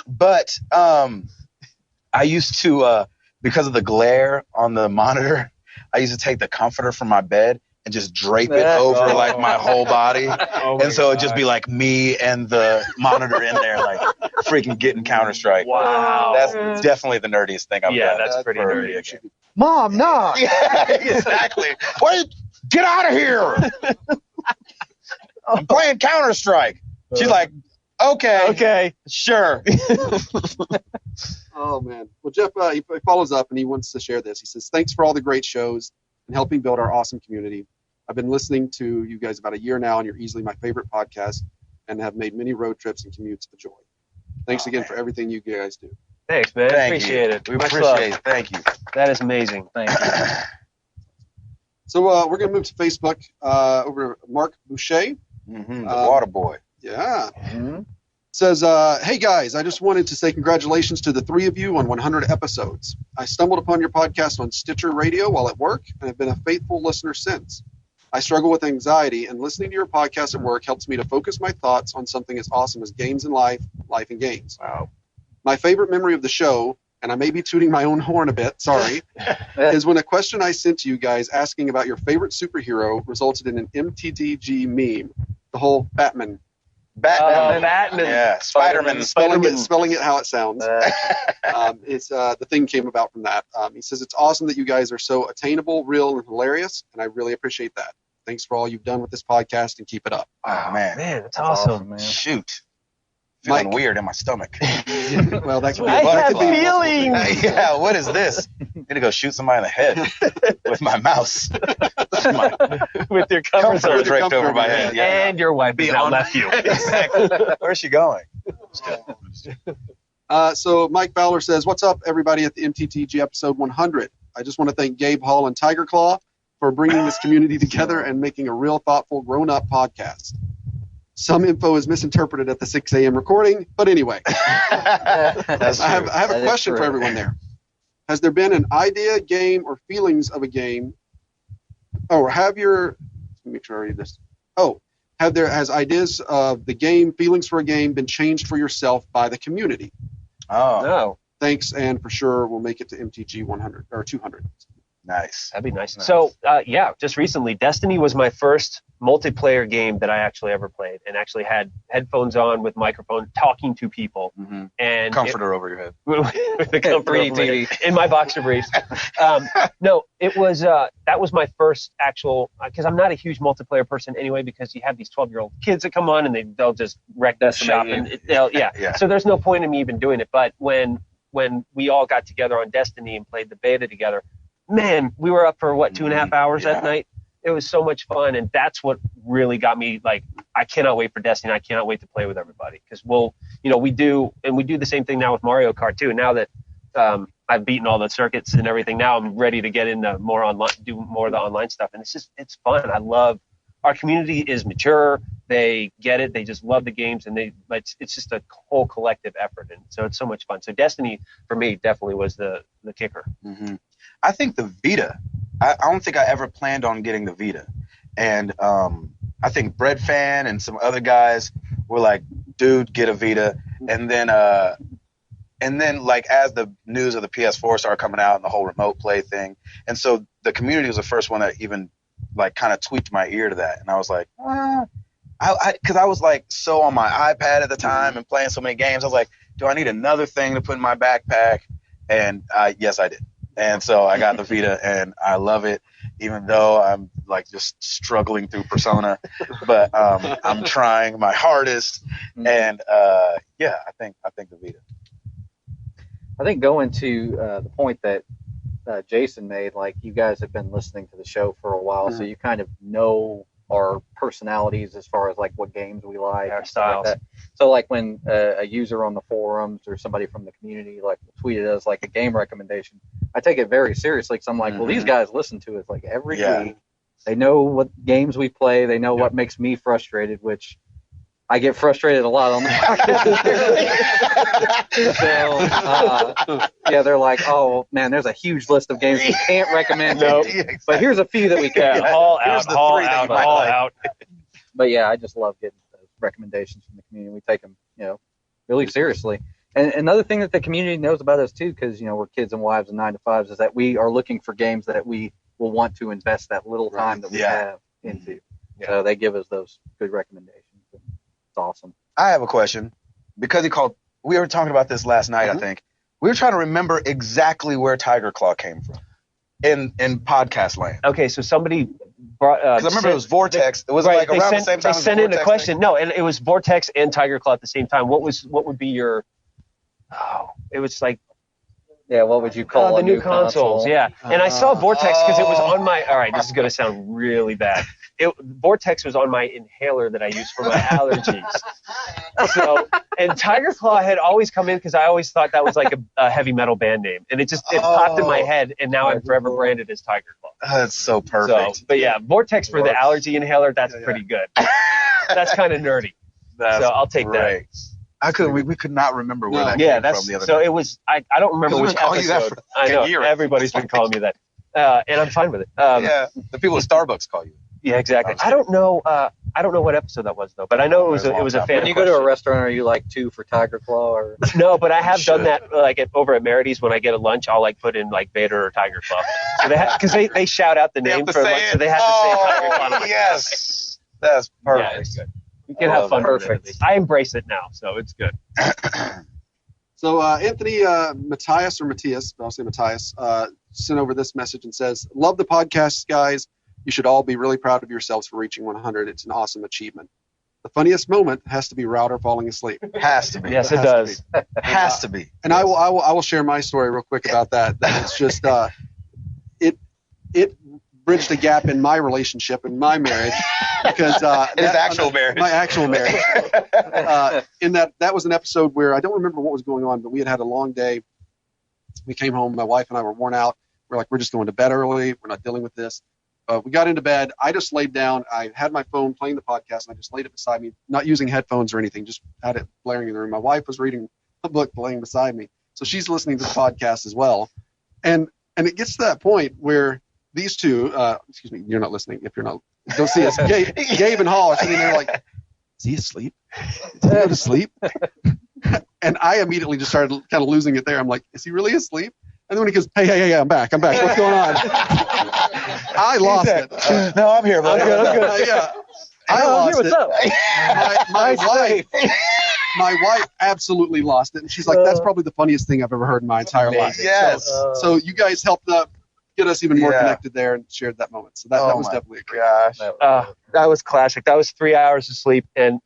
But I used to because of the glare on the monitor, I used to take the comforter from my bed and just drape it over like my whole body, and so it'd just be like me and the monitor in there, like freaking getting Counter-Strike. Wow. That's definitely the nerdiest thing I've done. That's pretty for a nerdy. video game. Mom, no. Yeah, exactly. Wait, get out of here! I'm playing Counter-Strike. She's like, okay, sure. Oh, man. Well, Jeff, he follows up and he wants to share this. He says, thanks for all the great shows and helping build our awesome community. I've been listening to you guys about a year now, and you're easily my favorite podcast and have made many road trips and commutes a joy. Thanks again for everything you guys do. Thanks, man. Thank Appreciate you. it. We Much appreciate love. it. Thank you. That is amazing. Thank you. So we're going to move to Facebook over to Mark Boucher. The water boy. Yeah. Mm-hmm. Says, hey guys, I just wanted to say congratulations to the three of you on 100 episodes. I stumbled upon your podcast on Stitcher Radio while at work and have been a faithful listener since. I struggle with anxiety, and listening to your podcast at work helps me to focus my thoughts on something as awesome as games and life and games. Wow. My favorite memory of the show, and I may be tooting my own horn a bit, sorry, is when a question I sent to you guys asking about your favorite superhero resulted in an MTTG meme, the whole Batman Batman. Batman. Yeah, Spider-Man. Spelling it how it sounds. The thing came about from that. He says, it's awesome that you guys are so attainable, real, and hilarious, and I really appreciate that. Thanks for all you've done with this podcast, and keep it up. Oh, man. That's awesome. man. Shoot. Feeling Mike. weird in my stomach. Well, that could be. I that have could be a muscle thing. feelings. Yeah, what is this? Need to go shoot somebody in the head with my mouse. My With your comforter covers on. draped over my head. Yeah. And your wife Be has now on- left you. Exactly. Where's she going? So Mike Fowler says, what's up, everybody, at the MTTG episode 100? I just want to thank Gabe Hall and Tiger Claw for bringing this community together and making a real thoughtful, grown-up podcast. Some info is misinterpreted at the 6 a.m. recording, but anyway. That's I true. have a question for everyone there. Has there been an idea, game, or feelings of a game? Oh, let me make sure I read this. Oh, has ideas of the game, feelings for a game, been changed for yourself by the community? Oh, No. Thanks, and for sure we'll make it to MTG 100 or 200. nice. That'd be nice. Nice. So, just recently, Destiny was my first multiplayer game that I actually ever played, and actually had headphones on with microphone, talking to people, Mm-hmm. and Comforter over your head. with the comfort 3D over my TV. head, in my boxer briefs. No, it was that was my first actual, because I'm not a huge multiplayer person anyway, because you have these 12-year-old kids that come on and they'll just wreck the shop, Decimate and yeah. Yeah. So there's no point in me even doing it. But when we all got together on Destiny and played the beta together, man, we were up for 2.5 hours Yeah. that night. It was so much fun, and that's what really got me, like, I cannot wait for Destiny. I cannot wait to play with everybody, because we do the same thing now with Mario Kart too. Now that I've beaten all the circuits and everything, now I'm ready to get into more online, do more of the online stuff, and it's fun. I love our community is mature. They get it. They just love the games, and it's just a whole collective effort, and so it's so much fun. So Destiny for me definitely was the kicker. Mm-hmm. I think the Vita. I don't think I ever planned on getting the Vita, and I think Bread Fan and some other guys were like, "Dude, get a Vita," and then like as the news of the PS4 started coming out and the whole remote play thing, and so the community was the first one that even like kind of tweaked my ear to that, and I was like, because I was like so on my iPad at the time and playing so many games, I was like, do I need another thing to put in my backpack? And yes, I did. And so I got the Vita, and I love it, even though I'm like just struggling through Persona. But I'm trying my hardest, and I think the Vita. I think going to the point that Jason made, like you guys have been listening to the show for a while, so you kind of know our personalities as far as like what games we like, Our and stuff styles. like that. So like when a user on the forums or somebody from the community like tweeted us like a game recommendation, I take it very seriously because I'm like, well, these guys listen to us like every week. They know what games we play. They know what makes me frustrated, which I get frustrated a lot on the podcast. So, they're like, oh, man, there's a huge list of games we can't recommend. Nope. But here's a few that we can. Haul Here's out, the haul three that out, you might haul like. out. But, yeah, I just love getting those recommendations from the community. We take them, really seriously. And another thing that the community knows about us, too, because, we're kids and wives and 9-to-5s, is that we are looking for games that we will want to invest that little time that we have into. Yeah. So they give us those good recommendations. It's awesome. I have a question, because we were talking about this last night. I think we were trying to remember exactly where Tiger Claw came from in podcast land. Okay, so somebody brought. Because I remember it was Vortex. It was Right, like they around sent, the same time. They as sent in a Vortex question. thing. No, and it was Vortex and Tiger Claw at the same time. What would be your? Oh, it was like Yeah, what would you call the a new consoles? console? Yeah, and I saw Vortex because it was on my. All right, this is gonna sound really bad. Vortex was on my inhaler that I use for my allergies. So, and Tiger Claw had always come in because I always thought that was like a heavy metal band name, and it popped in my head, and now I'm forever branded as Tiger Claw. That's so perfect. So, but yeah, Vortex for the allergy inhaler, that's pretty good. That's kind of nerdy. That's So I'll take great. We could not remember where that Yeah, came that's from the other so day. it was. I don't remember Because which we've been calling you that episode. for I like a know year. everybody's been calling me that, and I'm fine with it. Yeah, the people at Starbucks call you. Yeah, exactly. I don't know. I don't know what episode that was though, but I know it was a fan. When you go to a restaurant, are you like 2 for Tiger Claw? Or No, but I have done that like over at Merity's when I get a lunch. I'll like put in like Vader or Tiger Claw. So because they shout out the They name have to for say lunch, it. so they have to say Tiger Claw. I'm like, Yes, that's Yeah, perfect. it's good. We can have fun with it. At Perfect. least. I embrace it now, so it's good. So Anthony Matthias, but I'll say Matthias, sent over this message and says, "Love the podcast, guys. You should all be really proud of yourselves for reaching 100. It's an awesome achievement. The funniest moment has to be Router falling asleep. Has to be. Yes, it Has to does. Has to be. And I will share my story real quick about that. That it's just it bridged a gap in my relationship and my marriage because marriage. my actual marriage. In that was an episode where I don't remember what was going on, but we had a long day. We came home. My wife and I were worn out. We're like, we're just going to bed early. We're not dealing with this. We got into bed. I just laid down. I had my phone playing the podcast, and I just laid it beside me, not using headphones or anything, just had it blaring in the room. My wife was reading a book playing beside me, so she's listening to the podcast as well. And it gets to that point where these two, excuse me, you're not listening if you're not, don't see us. Gabe and Hall are sitting there like, is he asleep? Did he go to sleep? And I immediately just started kind of losing it there. I'm like, is he really asleep? And then when he goes, hey, I'm back. What's going on? I lost it. No, I'm here, buddy. I'm good. Yeah. I lost what's it. up? My wife absolutely lost it. And she's like, that's probably the funniest thing I've ever heard in my entire life. Yes. So you guys helped get us even more connected there and shared that moment. So that was definitely a great gosh. That was classic. That was 3 hours of sleep, and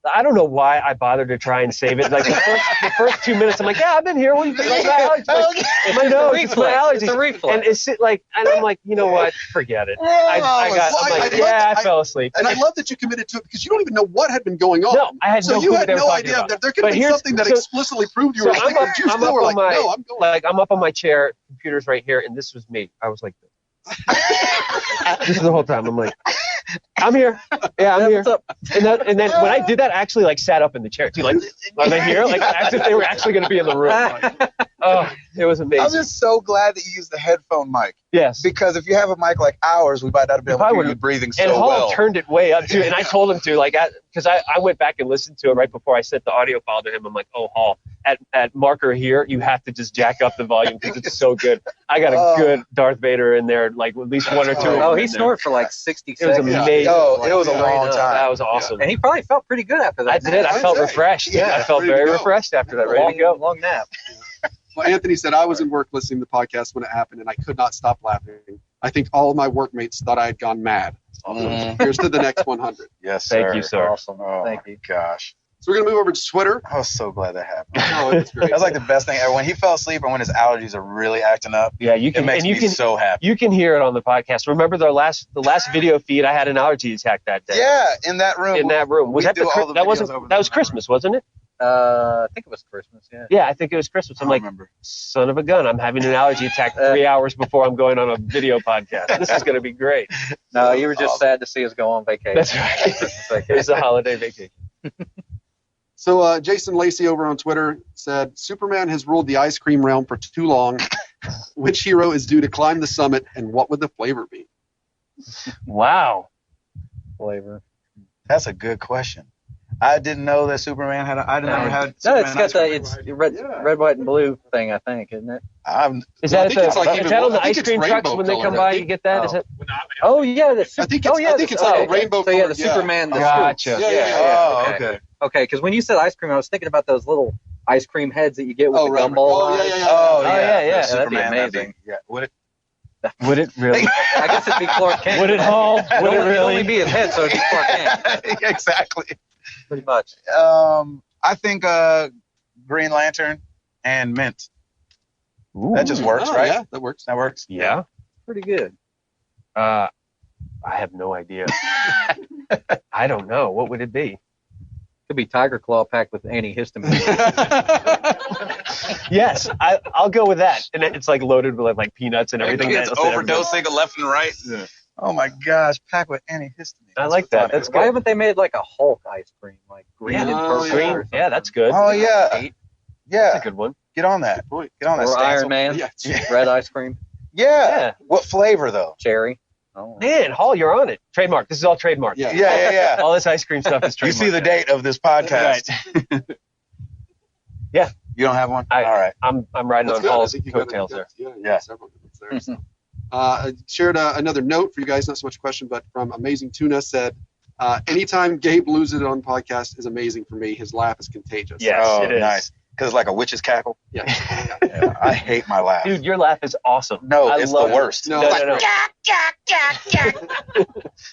I don't know why I bothered to try and save it. Like the first 2 minutes, I'm like, yeah, I've been here. What do you think? Like, my allergies. It's my allergies. It's a reflex. And and I'm like, you know what? Forget it. I fell asleep. And I love that you committed to it because you don't even know what had been going on. No, I had no clue. So you had what they were no talking idea. about. There could have been something that explicitly proved you were asleep. But you still were like, no, I'm going. Like, I'm up on my chair, computer's right here, and this was me. I was like, this is the whole time. I'm like, I'm here. Yeah, I'm here. What's up? And then when I did that, I actually like sat up in the chair too. Like, are they here? Like, as if they were actually going to be in the room. Like, oh, it was amazing. I'm just so glad that you used the headphone mic. Yes. Because if you have a mic like ours, we might not have been able to hear you breathing so and Hall well. turned it way up too, and I told him to, like, because I went back and listened to it right before I sent the audio file to him. I'm like, oh, Hall, at marker here, you have to just jack up the volume because it's so good. I got a good Darth Vader in there, like at least one or two. Oh, he snored for like 60 It was seconds. amazing. Oh, it was a long time. That was awesome. And he probably felt pretty good after that. I did. I felt refreshed. Yeah, I felt ready to very go. refreshed after that. Ready to go. Long nap. Well, Anthony said, I was in work listening to the podcast when it happened, and I could not stop laughing. I think all of my workmates thought I had gone mad. Here's to the next 100. Yes, sir. Thank you, sir. Awesome. Oh, Thank my you. gosh. So we're going to move over to Twitter. I was so glad that happened. Oh, it's great. That was like the best thing ever. When he fell asleep and when his allergies are really acting up, Yeah, you it can. makes And you me can. so happy. You can hear it on the podcast. Remember the last video feed? I had an allergy attack that day. Yeah, in that room. In that room. Was We that do all the that videos wasn't over that was there. Christmas, wasn't it? I think it was Christmas, yeah. Yeah, I think it was Christmas. I I'm don't like, remember. son of a gun, I'm having an allergy attack 3 hours before I'm going on a video podcast. This is going to be great. No, you were just sad to see us go on vacation. That's right. It was a holiday vacation. So Jason Lacey over on Twitter said, Superman has ruled the ice cream realm for too long. Which hero is due to climb the summit, and what would the flavor be? Wow. Flavor. That's a good question. I didn't know that Superman had. I didn't ever had. No, Superman it's got ice cream. the red, white, and blue thing, I think, isn't it? Is Well, I that, think it's like is even that on more- the I think ice cream it's trucks rainbow when they color, come I by? think. You get that? Oh. Is it? Oh, yeah. I think it's like a rainbow So, yeah, the colored, yeah. Superman. The Gotcha. scoops. Oh, okay. okay. Okay, because when you said ice cream, I was thinking about those little ice cream heads that you get with Oh, the right. gumball. Oh, on yeah, it. yeah, yeah. Oh, yeah, yeah. The That'd be Superman, that amazing. thing. Yeah. Would it? Would it really? I guess it'd be Clark Kent. Would it, Hall? Would it It'd only really? be his head, so it'd be Clark Kent, Exactly. pretty much. I think Green Lantern and Mint. That just works, Oh, right? Yeah, that works. That works. Yeah. Pretty good. I have no idea. I don't know. What would it be? Could be Tiger Claw packed with antihistamine. Yes, I'll go with that. And it's like loaded with like peanuts and everything. It's That's what everything- overdosing left and right. Yeah. Oh my gosh, packed with antihistamine. I like that. That's Why good. haven't they made like a Hulk ice cream, like green and Yeah, purple? yeah. or green. something? Yeah, that's good. Oh yeah, That's yeah. a good one. Get on that. Point. Get on that. Or Stansell. Iron Man, Yeah. red ice cream, Yeah. Yeah. What flavor though? cherry. Oh. Man, Hall, you're on it. Trademark. This is all trademark. Yeah. Yeah. All this ice cream stuff is You trademark. see the date of this podcast. Yeah. You don't have one? I- All right. I'm riding That's on good. I Hall's think you got coattails there. Yeah. Several good ones there. So. I shared another note for you guys, not so much a question, but from Amazing Tuna said, Anytime Gabe loses it on podcast is amazing for me. His laugh is contagious. Yes, Oh, it is. nice. Because it's like a witch's cackle. Yeah. Yeah, I hate my laugh. Dude, your laugh is awesome. No, I it's the love it. worst. No, No, like, no, no.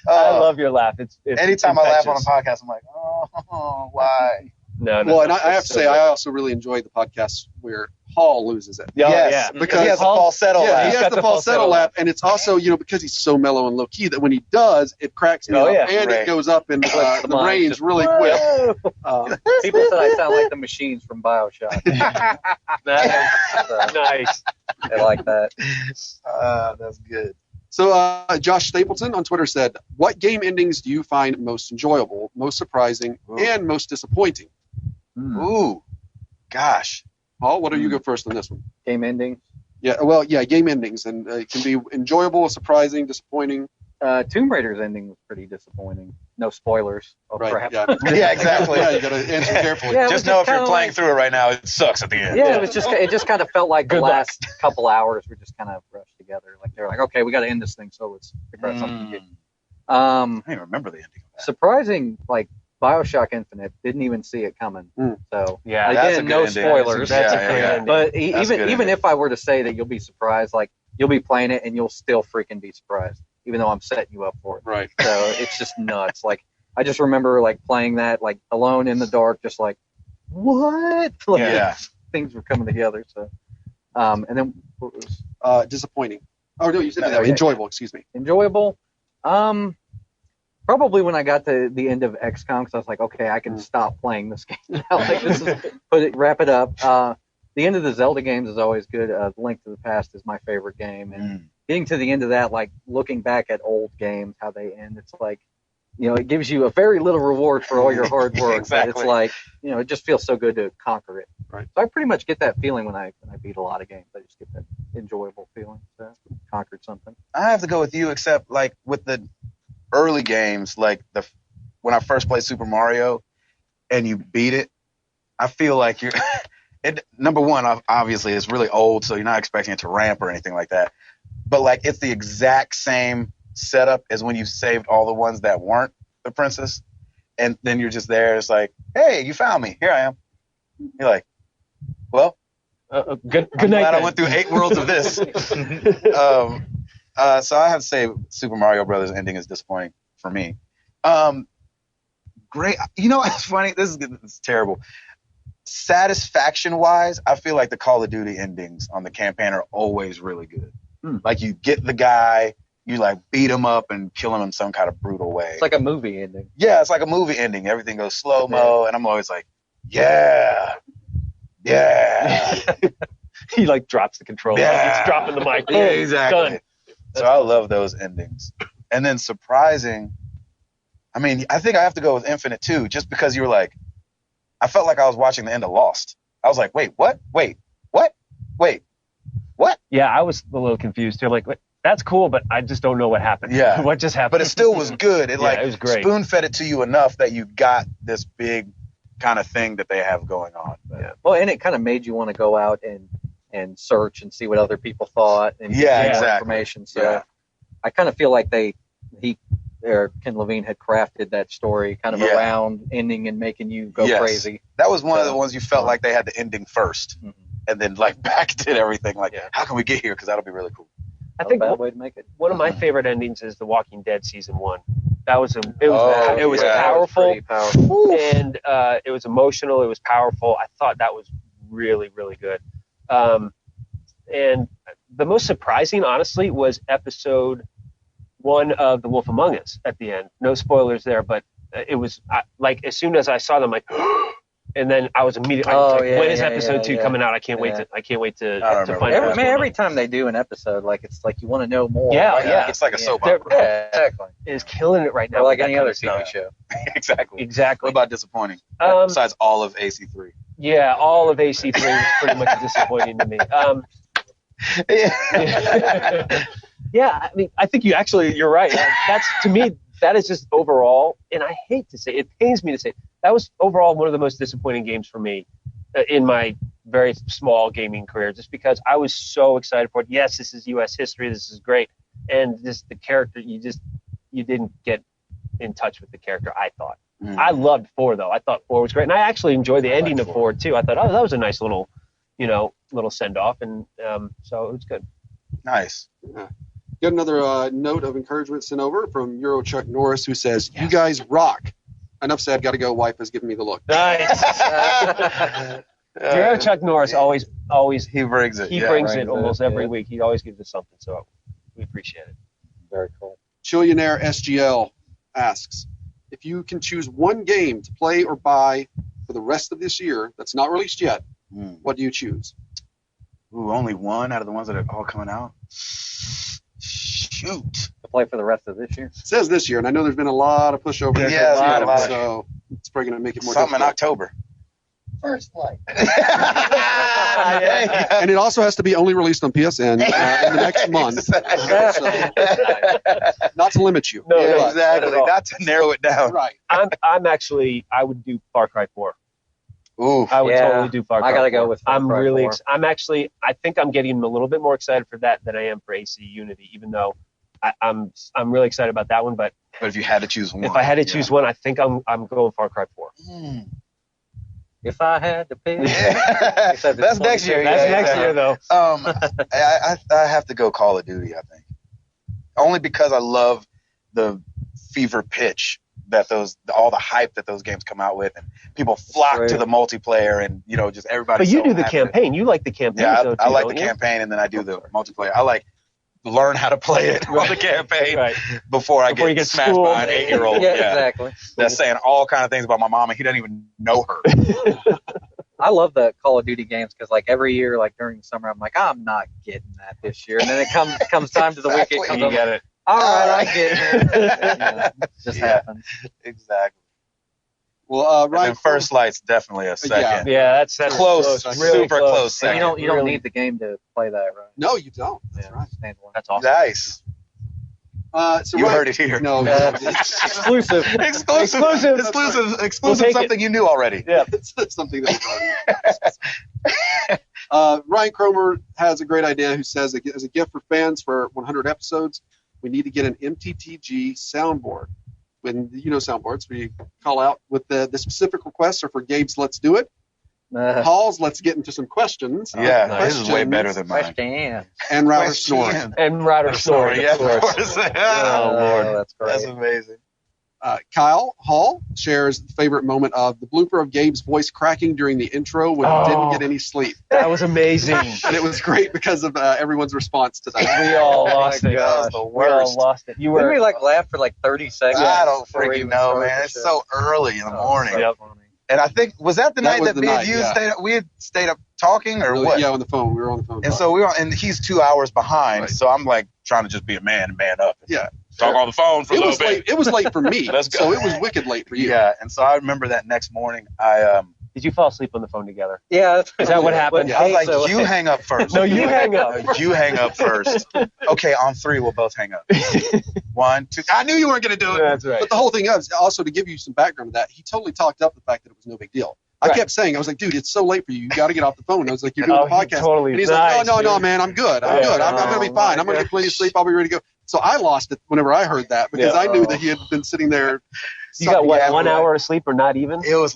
Oh, I love your laugh. It's anytime I laugh on a infectious. podcast, I'm like, oh, why? No, no. well, and I have it's to so say, good. I also really enjoy the podcasts where Hall loses it. Yeah, Yes, yeah. because he has a falsetto Yeah, laugh. he He's has got the the falsetto falsetto laugh, and it's also, because he's so mellow and low key that when he does, it cracks me Oh, up, yeah. and Right. it goes up in Flips the the mic, range just- really quick. Whoa. People said I sound like the machines from BioShock. Nice. They like that. That's good. So Josh Stapleton on Twitter said, "What game endings do you find most enjoyable, most surprising, Ooh. and most disappointing?" Ooh, gosh. Paul, why don't you go first on this one? Game ending. Yeah, game endings, and it can be enjoyable, surprising, disappointing. Tomb Raider's ending was pretty disappointing. No spoilers. Oh, Right? crap. Yeah, Yeah, exactly. Yeah, you got to answer carefully. Yeah, it Just was know just if you're kinda playing like- through it right now, it sucks at the end. Yeah, it just kind of felt like Good the luck. last couple hours were just kind of rushed together. Like they're like, okay, we got to end this thing, so let's figure out something good. I don't even remember the ending of that. Surprising, like BioShock Infinite, didn't even see it coming. Mm. So Yeah. That's a again, good no ending. spoilers. That's a Yeah, great yeah. ending. But That's a good even ending. if I were to say that you'll be surprised, like you'll be playing it and you'll still freaking be surprised, even though I'm setting you up for it. Right. So it's just nuts. Like I just remember like playing that like alone in the dark, just like what? Like, Yeah. things were coming together. So and then what was Disappointing. Oh no, you said that. Okay. Enjoyable. Excuse me. enjoyable? Probably when I got to the end of XCOM, because I was like, okay, I can stop playing this game now. Like this is wrap it up. The end of the Zelda games is always good. The Link to the Past is my favorite game, and getting to the end of that, like looking back at old games, how they end, it's like, it gives you a very little reward for all your hard work. Exactly. But it's like, it just feels so good to conquer it. Right. So I pretty much get that feeling when I beat a lot of games. I just get that enjoyable feeling to conquered something. I have to go with you, except like with the early games, like when I first played Super Mario and you beat it, I feel like you're number one, obviously it's really old, so you're not expecting it to ramp or anything like that. But like it's the exact same setup as when you saved all the ones that weren't the princess, and then you're just there. It's like, hey, you found me. Here I am. You're like, well, Good I'm night. glad I then. went through 8 worlds of this. So I have to say Super Mario Brothers ending is disappointing for me. Great. It's funny. This is terrible. Satisfaction wise, I feel like the Call of Duty endings on the campaign are always really good. Like you get the guy, you like beat him up and kill him in some kind of brutal way. It's like a movie ending. Yeah, it's like a movie ending. Everything goes slow mo, and I'm always like, yeah. He like drops the controller. Yeah. He's dropping the mic. Yeah, Boom, exactly. Done. So I love those endings. And then surprising, I think I have to go with Infinite too, just because you were like, I felt like I was watching the end of Lost. I was like, wait, what? Wait, what? Wait, what? Yeah, I was a little confused too. I'm like, wait, that's cool, but I just don't know what happened. Yeah. What just happened? But it still was good. It Yeah, it was great. spoon fed it to you enough that you got this big kind of thing that they have going on. But, Yeah. Well, and it kind of made you want to go out and search and see what other people thought and Yeah, get more exactly. information. So Yeah. I kind of feel like Ken Levine had crafted that story kind of Yeah. around ending and making you go Yes. crazy. That was one of the ones you felt like they had the ending first, Mhm. and then like backdid everything. Like, Yeah. how can we get here? Because that'll be really cool. I Not think a bad way to make it. one of my favorite endings is The Walking Dead season 1. That was it was Oh, it was yeah. powerful, Pretty powerful. and it was emotional. It was powerful. I thought that was really, really good. And the most surprising, honestly, was episode 1 of The Wolf Among Us at the end. No spoilers there, but it was like as soon as I saw them, like, and then I was immediately like, when is episode 2 coming out? I can't wait to remember find out. what's going Every on. time they do an episode, like it's like you want to know more. Yeah, Like, yeah. It's like a soap They're- opera. Yeah, exactly. Is killing it right now. Or like with any that other kind of TV stuff. show. Exactly. What Exactly. about disappointing? Um, Besides all of AC3. Yeah, all of AC3 was pretty much disappointing to me. Yeah, I think you're right. That's, to me, that is just overall, and I hate to say it, pains me to say, that was overall one of the most disappointing games for me in my very small gaming career, just because I was so excited for it. Yes, this is U.S. history. This is great. And just the character, you didn't get in touch with the character, I thought. Mm. I loved 4 though. I thought 4 was great, and I actually enjoyed the ending of 4 too. I thought, oh, that was a nice little send off, and so it was good. Nice. Yeah. Get another note of encouragement sent over from Euro Chuck Norris, who says, "You guys rock." Enough said. Got to go. Wife has given me the look. Nice. Chuck Norris always He brings it. he yeah. brings brings it almost it, every yeah. week. He always gives us something, so we appreciate it. Very cool. Chillionaire SGL asks, if you can choose one game to play or buy for the rest of this year that's not released yet, what do you choose? Ooh, only one out of the ones that are all coming out. Shoot. To play for the rest of this year. It says this year, and I know there's been a lot of push over Yeah, this, there's a lot of- so it's probably going to make it more Something in difficult. October. First Light. And it also has to be only released on PSN in the next month. So, not to limit you. No, but- Exactly. Not to narrow it down. Right. I would do Far Cry 4. Ooh. I would Yeah, totally do Far Cry. I gotta go 4. with Far I'm Cry really. 4. I think I'm getting a little bit more excited for that than I am for AC Unity, even though I'm really excited about that one. But But if you had to choose one. if I had to choose one, I think I'm going Far Cry 4. Mm. If I had to pick. Yeah. Except it's That's next year. That's yeah, next yeah. year though. I have to go Call of Duty, I think. Only because I love the fever pitch that all the hype that those games come out with, and people flock Right. to the multiplayer, and just everybody. But you do the campaign. You like the campaign. Yeah, though, I too, like the don't you? campaign, and then I do the multiplayer. I like learn how to play it on the campaign Right. before I Before you get get smashed schooled. by an 8-year-old. Yeah, exactly. That's saying all kind of things about my mom, and he doesn't even know her. I love the Call of Duty games because, like, every year, like during the summer, I'm like, I'm not getting that this year, and then it comes time to the week, it Exactly. comes You up, get it. all right, I get it. It just Yeah. happens. Exactly. Well, And Ryan, then First Light's definitely a second. Yeah, that's Close, really super close And second. you don't Really. need the game to play that, right? No, you don't. That's Yeah, right. standalone. That's awesome. Nice. So You Ryan- heard it here. No, Exclusive. We'll take something you knew already. Yeah. it's something that's Ryan Cromer has a great idea who says, as a gift for fans for 100 episodes, we need to get an MTTG soundboard. When soundboards, we call out with the specific requests are for Gabe's Let's Do It. Paul's Let's Get Into Some Questions. Yeah, nice. this is way better than mine. Question. And Router Snore. And Router Story, Yeah, of of course. course. Oh, Lord. That's great. That's amazing. Kyle Hall shares the favorite moment of the blooper of Gabe's voice cracking during the intro when he didn't get any sleep. That was amazing. And it was great because of everyone's response to that. We all lost it. That was the We all worst. lost it. You Didn't we were. like laugh for like 30 seconds? I don't before we freaking even know, started man. the It's show? so early in the morning. Yep. Funny. And I think, was that the That night was that the me and night, you yeah. we had stayed up talking or Really, what? Yeah, on the phone. We were on the phone. And so and he's 2 hours behind, Right. so I'm like trying to just be a man and man up. Yeah. Talk on the phone for a It little was bit. late. It was late for me. Let's go. So it was wicked late for you. Yeah, and so I remember that next morning, Did you fall asleep on the phone together? Yeah. That's Is that what happened? I was like, so- you hang up first. No, you hang up. No, you hang up first. Okay, on 3, we'll both hang up. 1, 2. I knew you weren't going to do it. That's right. But the whole thing is, also to give you some background to that, he totally talked up the fact that it was no big deal. I Right. kept saying, I was like, dude, it's so late for you. You got to get off the phone. I was like, you're doing the he podcast. totally. And he's nice, like, no, dude. man, I'm good. I'm Yeah. good. I'm going to be Oh, fine. my I'm going to gosh. get plenty of sleep. I'll be ready to go. So I lost it whenever I heard that because Yeah. I knew that he had been sitting there. You got what? Yeah, 1 right. hour of sleep or not even? It was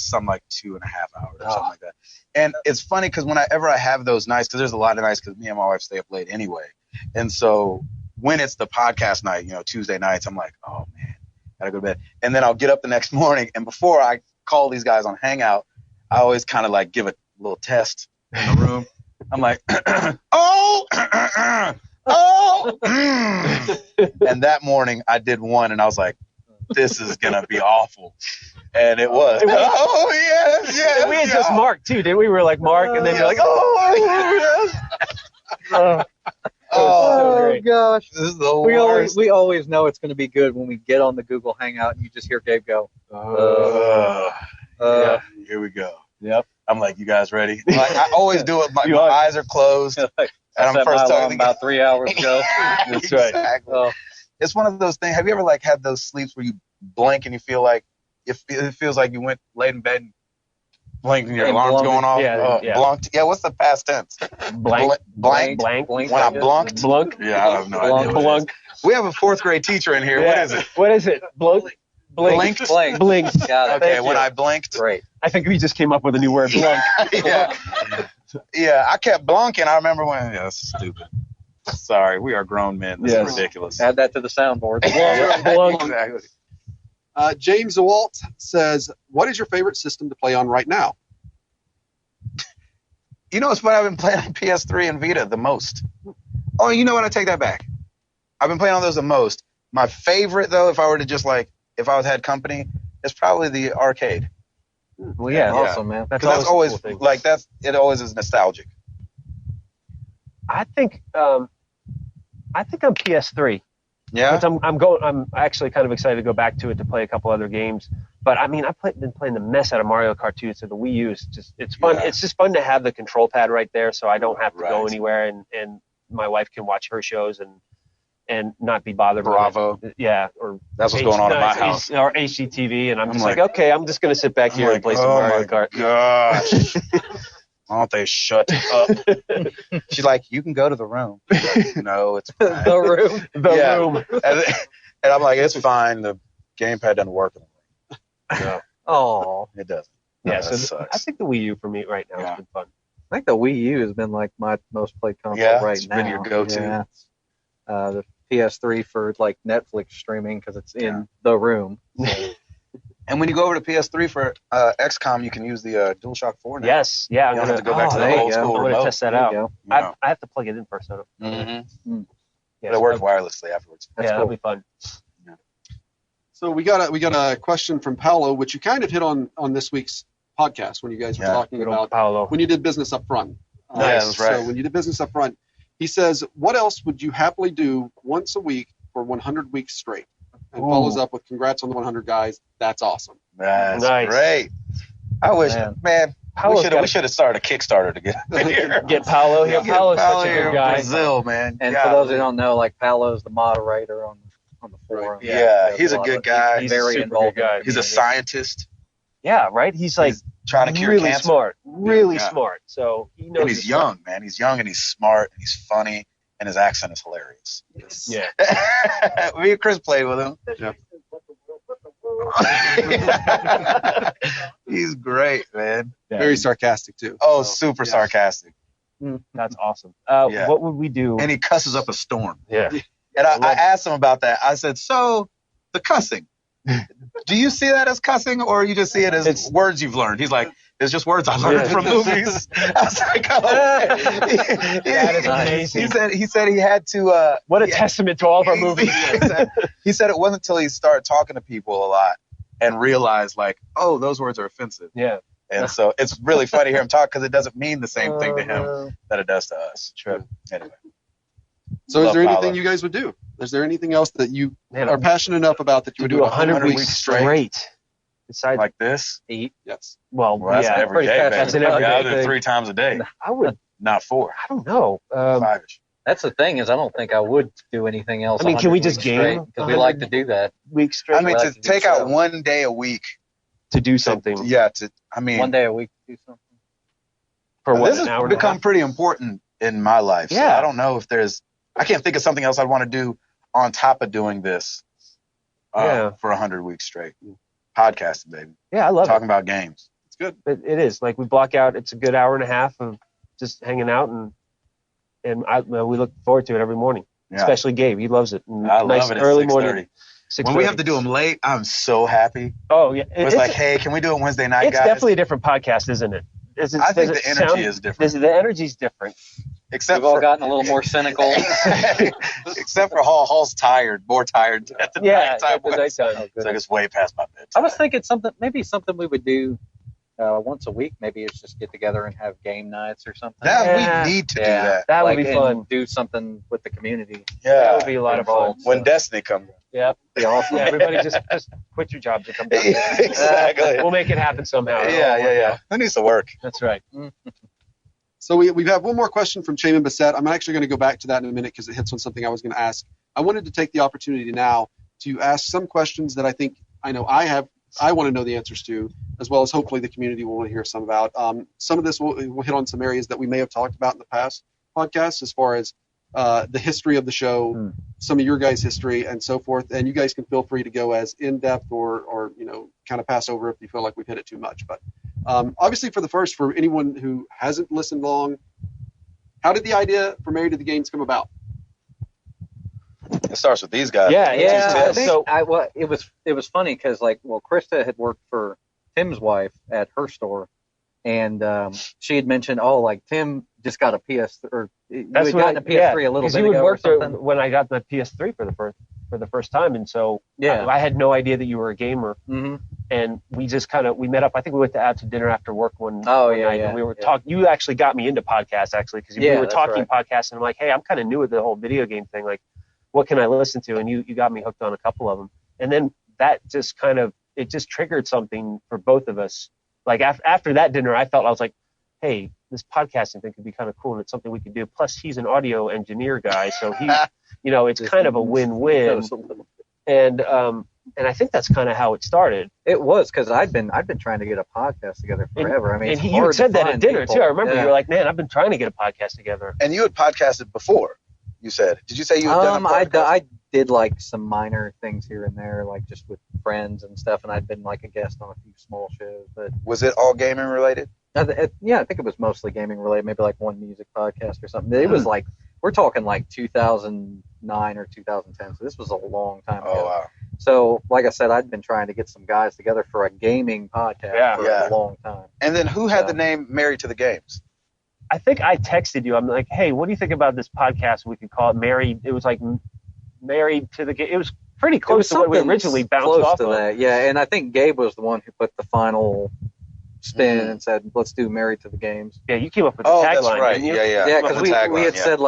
something like 2.5 hours or something like that. And it's funny because whenever I have those nights, because there's a lot of nights because me and my wife stay up late anyway. And so when it's the podcast night, Tuesday nights, I'm like, oh man, gotta go to bed. And then I'll get up the next morning, and before I call these guys on Hangout, I always kind of like give a little test in the room. I'm like, oh, and that morning I did one, and I was like, this is gonna be awful, and it was. Oh yes. We had just Mark too, didn't we? We were like Mark, and then you're like, oh, yes. Oh, great. gosh. this is the worst. We always know it's going to be good when we get on the Google Hangout and you just hear Gabe go. Yeah, here we go. Yep. I'm like, you guys ready? Like, I always do it. My You are. eyes are closed, and I'm Set first my alarm talking. about 3 hours ago. That's right. Exactly. Oh, It's one of those things. Have you ever like had those sleeps where you blink and you feel like it feels like you went laid in bed and blinked and your And alarm's blunked. going off? Yeah, yeah. Blunked. Yeah, what's the past tense? Blank. Blank. Blank. blink. When I blunked? Blunk. Yeah, I have no idea. Blunk. We have a fourth grade teacher in here. Yeah. What is it? What is it? Blinked. Blinked? Blinked. Got it. Okay, Thank when you. I blinked. Great. I think we just came up with a new word. Blunk. Yeah. Yeah, I kept blunking. I remember when. Yeah, that's stupid. Sorry, we are grown men. This Yes. is ridiculous. Add that to the soundboard. Blunk. Exactly. James DeWalt says, "What is your favorite system to play on right now?" You know, it's what I've been playing on PS3 and Vita the most. Oh, you know what? I take that back. I've been playing on those the most. My favorite, though, if I were to just if I had company, is probably the arcade. Well, yeah. Awesome, man. Because that's always a cool thing. it always is nostalgic. I think I'm PS3. Yeah. But I'm actually kind of excited to go back to it to play a couple other games. But I mean, been playing the mess out of Mario Kart 2, so the Wii U is it's fun. Yeah. It's just fun to have the control pad right there, so I don't have to go Right. anywhere, and my wife can watch her shows and not be bothered. Bravo. Yeah, or That's what's going on in my house. or HGTV, and I'm just like, okay, I'm just gonna sit back here and play some Mario Kart. Gosh. Why don't they shut up? She's like, you can go to the room. No, it's fine. The room. The room. And I'm like, it's fine. The gamepad doesn't work in the room. No, Oh, it doesn't. Yeah, No, so that sucks. I think the Wii U for me right now Yeah. has been fun. I think the Wii U has been like my most played console Yeah, right it's now. been your go-to. Yeah. The PS3 for like Netflix streaming because it's in Yeah. the room. And when you go over to PS3 for XCOM, you can use the DualShock 4 now. Yes, yeah, I'm You don't gonna have to go back to there the you old go. school I'm gonna remote. test that There you out. go. Yeah. I have to plug it in first. Though. Mm-hmm. Yeah, But it works wirelessly afterwards. Yeah, that'll be fun. So we got a question from Paolo, which you kind of hit on this week's podcast when you guys were Yeah. talking Good old about Paolo. when you did business up front. Nice. That's right. So when you did business up front, he says, "What else would you happily do once a week for 100 weeks straight?" And Ooh. follows up with, "Congrats on the 100 guys. That's awesome." That's Nice. great. I wish, man, Paolo's we should have started a Kickstarter to get him here. Get Paolo here. Get Paolo's Paolo such a here good in guy. Brazil, man. And Yeah. for those who don't know, like Paolo's the moderator on the forum. Yeah, he's a lot good of- guy. He's very super involved. good guy. in the He's a community. scientist. Yeah, right. He's like Trying to cure really cancer. smart, really Yeah. smart. So he knows. And he's his young, man. He's young and he's smart and he's funny and his accent is hilarious. stuff. Yeah. Me and Chris played with him. Yeah. He's great, man. Very sarcastic too. Oh, So, super yeah. sarcastic. That's awesome. Yeah. What would we do? And he cusses up a storm. Yeah. And I love I it. asked him about that. I said, so the cussing, do you see that as cussing or you just see it as It's- words you've learned? He's like, it's just words I learned Yeah. from movies. I was like, oh. That is amazing. He said he had to. What a testament to all of our movies. He said it wasn't until he started talking to people a lot and realized like, oh, those words are offensive. Yeah. And so it's really funny to hear him talk because it doesn't mean the same thing to him that it does to us. True. Anyway. So is Love there anything Paolo. you guys would do? Is there anything else that you Man, are passionate enough about that you to would do do 100 weeks straight. Besides, Like this? Eat. Yes. Well, that's yeah, every day, pretty baby. That's an everyday Yeah, I do it thing. 3 times a day, I would. not 4. I don't know. 5-ish. That's the thing is I don't think I would do anything else. I mean, can we just game Because we like to do that. Weeks straight I mean, like to to do take out so. one day a week. to do something I mean, One day a week to do something. for what, this an has hour and a become half? pretty important in my life. So Yeah. I don't know if I can't think of something else I'd want to do on top of doing this Yeah. for 100 weeks straight. Podcasting, baby. Yeah, I love Talking about games. It's good. it is. Like we block out. It's a good hour and a half of just hanging out, and we look forward to it every morning. Yeah. Especially Gabe, he loves it. And I nice love it at early 6:30. morning. When we have to do them late, I'm so happy. Oh yeah, It's like, hey, can we do it Wednesday night, it's guys? definitely a different podcast, isn't it? I think the energy is different. The energy's different. Except We've all for gotten a little more cynical. except for Hall. Hall's tired, more tired at the Yeah, nighttime. at the nighttime. It's like it's way past my bedtime. I was thinking maybe something we would do once a week. Maybe it's just get together and have game nights or something. Yeah. We need to do Yeah. that. That would Like, be and fun. Do something with the community. Yeah. That would be a lot of fun. When Destiny comes. Yep. Be awesome. Yeah, everybody just quit your jobs and come down. Exactly. We'll make it happen somehow. Yeah. Who needs to work? That's right. So we have one more question from Shaman Bassett. I'm actually going to go back to that in a minute because it hits on something I was going to ask. I wanted to take the opportunity now to ask some questions that I know I want to know the answers to, as well as hopefully the community will want to hear some about. Some of this will hit on some areas that we may have talked about in the past podcasts, as far as the history of the show, some of your guys' history, and so forth. And you guys can feel free to go as in depth or kind of pass over if you feel like we've hit it too much. But obviously, for anyone who hasn't listened long, how did the idea for Married to the Games come about? It starts with these guys. Yeah. I think So it was funny because Krista had worked for Tim's wife at her store, and she had mentioned, Tim just got a PS or you had gotten a PS3 a little bit ago. You had worked there when I got the PS3 for the first time, and so I had no idea that you were a gamer. Mm-hmm. And we just we met up. I think we went out to dinner after work one night. And we were talking. You actually got me into podcasts because we were talking podcasts, and I'm like, hey, I'm kind of new with the whole video game thing. Like, what can I listen to? And you got me hooked on a couple of them. And then that just it just triggered something for both of us. Like after that dinner, I was like, hey, this podcasting thing could be kind of cool, and it's something we could do. Plus, he's an audio engineer guy, so he, it's kind of a win-win. And I think that's kind of how it started. It was because I'd been trying to get a podcast together forever. And you said that at dinner too. I remember you were like, "Man, I've been trying to get a podcast together." And you had podcasted before. You said, did you say you had done a podcast? I did some minor things here and there, just with friends and stuff, and I'd been a guest on a few small shows. But was it all gaming related? I think it was mostly gaming related. Maybe one music podcast or something. It was we're talking 2009 or 2010. So this was a long time ago. Oh wow. So like I said, I'd been trying to get some guys together for a gaming podcast for a long time. And then who had the name Married to the Games? I think I texted you. I'm like, hey, what do you think about this podcast? We could call it Married. It was Married to the Game. It was pretty close to what we originally bounced off of. That. Yeah, and I think Gabe was the one who put the final spin and said, let's do Married to the Games. Yeah, you came up with the tagline. Oh, that's right. Yeah, because we had said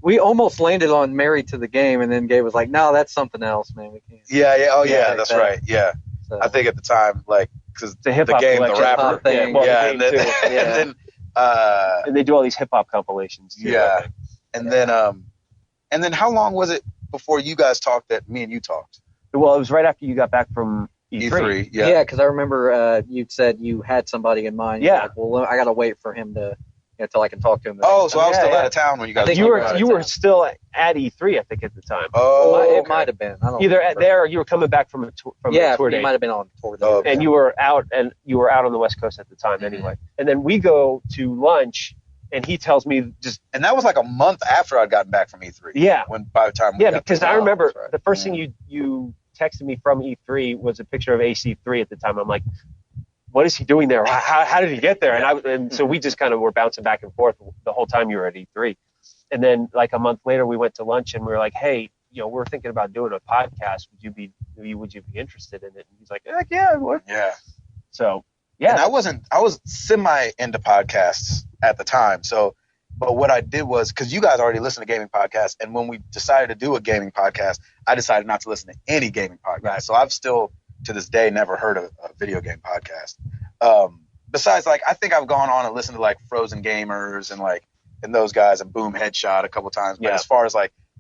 we almost landed on Married to the Game, and then Gabe was like, no, that's something else, man. We can't. Yeah, that's right. Yeah. So, I think at the time, because the hip-hop game, the rapper thing. And they do all these hip-hop compilations too. Yeah. And then how long was it before you guys talked that me and you talked? Well, it was right after you got back from E3. Yeah, because I remember you'd said you had somebody in mind. Yeah. Well, I got to wait for him to until I can talk to him. Oh, so I was still out of town when you guys. You were still at E3, I think, at the time. Oh, it might have been. I don't either remember. There or you were coming back from a tour. You might have been on tour. Okay. And you were out on the West Coast at the time, anyway. And then we go to lunch, and he tells me and that was a month after I'd gotten back from E3. Yeah. When by the time because I remember the first thing you texted me from E3 was a picture of AC3 at the time. I'm like, what is he doing there? How did he get there? And so we just kind of were bouncing back and forth the whole time you were at E3. And then a month later, we went to lunch and we were like, hey, we're thinking about doing a podcast. Would you be interested in it? And he's like, heck yeah, I would. Yeah. So yeah. And I was semi into podcasts at the time. So, but what I did was, because you guys already listen to gaming podcasts, and when we decided to do a gaming podcast, I decided not to listen to any gaming podcast. Right. So I've still, to this day, never heard of a video game podcast. Besides, I think I've gone on and listened to Frozen Gamers and those guys and Boom Headshot a couple times. But as far as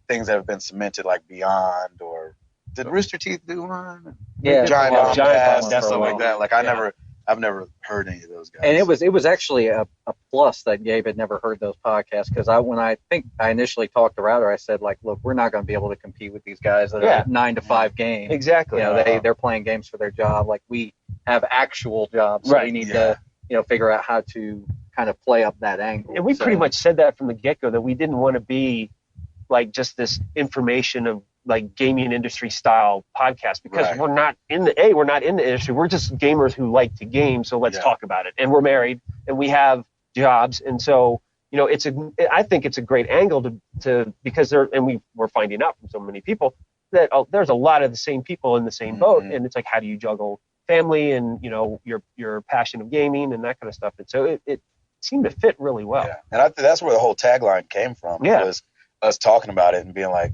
things that have been cemented, Beyond, or did Rooster Teeth do one? Yeah, Giant Bomb Blast, stuff like that. I've never heard any of those guys. And it was actually a plus that Gabe had never heard those podcasts, because when I initially talked to Router, I said look, we're not going to be able to compete with these guys that are 9 to 5 games. Exactly. They're playing games for their job. We have actual jobs, so we need to figure out how to kind of play up that angle. And we pretty much said that from the get-go, that we didn't want to be just this information of gaming industry style podcast, because we're not in the industry. We're just gamers who like to game. So let's talk about it. And we're married and we have jobs. And so, I think it's a great angle to because we're finding out from so many people that there's a lot of the same people in the same boat. And it's how do you juggle family and, your passion of gaming and that kind of stuff. And so it seemed to fit really well. Yeah. And I think that's where the whole tagline came from. Yeah. Was us talking about it and being and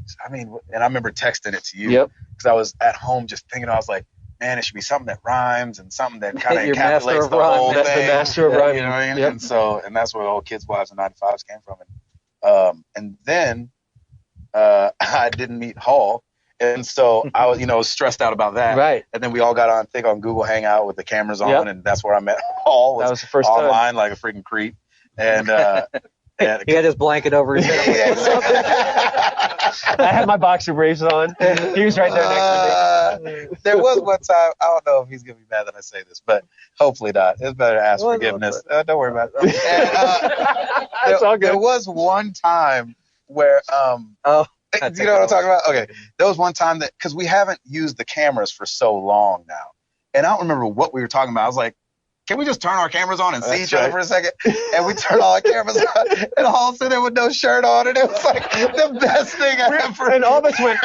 I remember texting it to you because I was at home just thinking, I was like, man, it should be something that rhymes and something that kind of encapsulates the whole thing. That's the master of rhyming. You know what I mean? And that's where the whole Kids, Wives, and 95s came from. And then I didn't meet Hall. And so I was, stressed out about that. Right. And then we all got on Google Hangout with the cameras on, and that's where I met Hall. That was the first time. Online like a freaking creep. And Yeah, He had his blanket over his head. I had my boxer briefs on. He was right there next to me. There was one time, I don't know if he's going to be mad that I say this, but hopefully not. It's better to ask Well, forgiveness. Don't worry about it. And, It's all good. there was one time where, Oh, you know what I'm talking about? Okay. There was one time that, because we haven't used the cameras for so long now, and I don't remember what we were talking about. I was like, can we just turn our cameras on and see each other for a second? And we turned all our cameras on, and Hall sitting there with no shirt on, and it was like the best thing ever. And all of us went,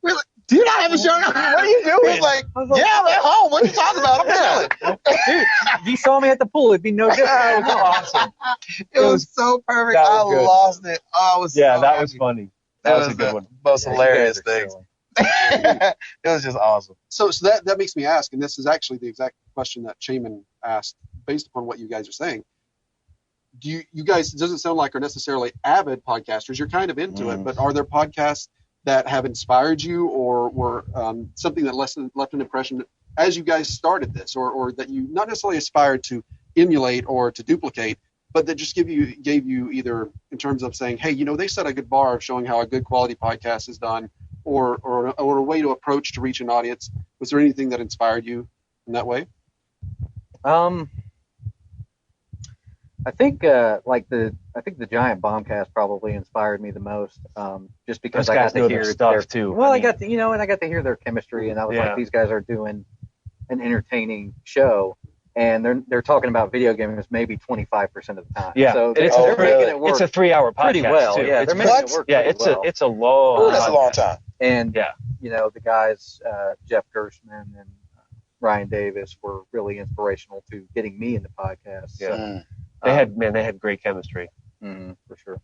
We were like, do you not have a shirt on? what are you He doing? was like, yeah, I'm at home. What are you talking about? I'm chilling. Dude, if you saw me at the pool, it'd be no different. That was awesome. It was so perfect. That I was good. lost it. Oh, I was Yeah, so that was happy. funny. That was a good one. most Yeah, you hilarious guys are things. silly. It was just awesome. So that makes me ask, and this is actually the exact question that Shaman asked based upon what you guys are saying. Do you guys, it doesn't sound like are necessarily avid podcasters. You're kind of into it, but are there podcasts that have inspired you or were something that left an impression as you guys started this, or that you not necessarily aspired to emulate or to duplicate, but that just gave you either in terms of saying, hey, they set a good bar of showing how a good quality podcast is done, or a way to approach to reach an audience. Was there anything that inspired you in that way? I think the Giant Bombcast probably inspired me the most, just because Those I guys got know to their hear stuff, too. Well, I I got to and I got to hear their chemistry, and I was Yeah. like, these guys are doing an entertaining show, and they're talking about video games maybe 25% of the time. Yeah, so and they're, it's, they're really? making it work it's a 3-hour podcast pretty well. too. Yeah, It's they're making what? it work. yeah, pretty well. it's a long. That's a long podcast. time. And Yeah. the guys, Jeff Gershman and Ryan Davis were really inspirational to getting me into podcasts. Yeah. So, They had great chemistry. for sure.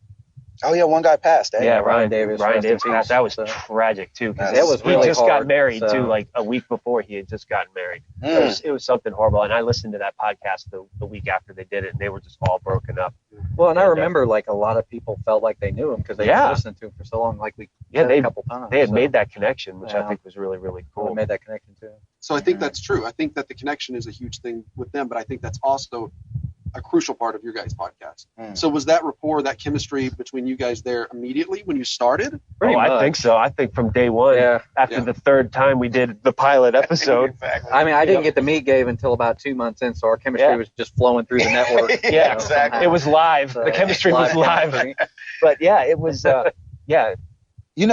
Oh, yeah, one guy passed. Eh? Yeah, Ryan Davis, Ryan rest in Davis peace. passed. That was So- tragic too, because That was he really just got hard, married so- too. Like a week before, he had just gotten married. Mm. It was something horrible, and I listened to that podcast the week after they did it, and they were just all broken up. Well, and I And, remember like a lot of people felt like they knew him because they Yeah. had listened to him for so long. Like we Yeah, said a couple times. They had so made that connection, which I Yeah. think was really, really I cool. made that connection too. So I think that's true. I think that the connection is a huge thing with them, but I think that's also a crucial part of your guys' podcast. Mm. So was that rapport, that chemistry between you guys there immediately when you started? Pretty I much. think so. I think from day one, Yeah. after Yeah. the third time we did the pilot episode. Exactly. I mean, I didn't get to meet Gabe until about 2 months in, so our chemistry Yeah. was just flowing through the network. Yeah, exactly. It was live. So, The chemistry was live. chemistry. But yeah, it was. Yeah,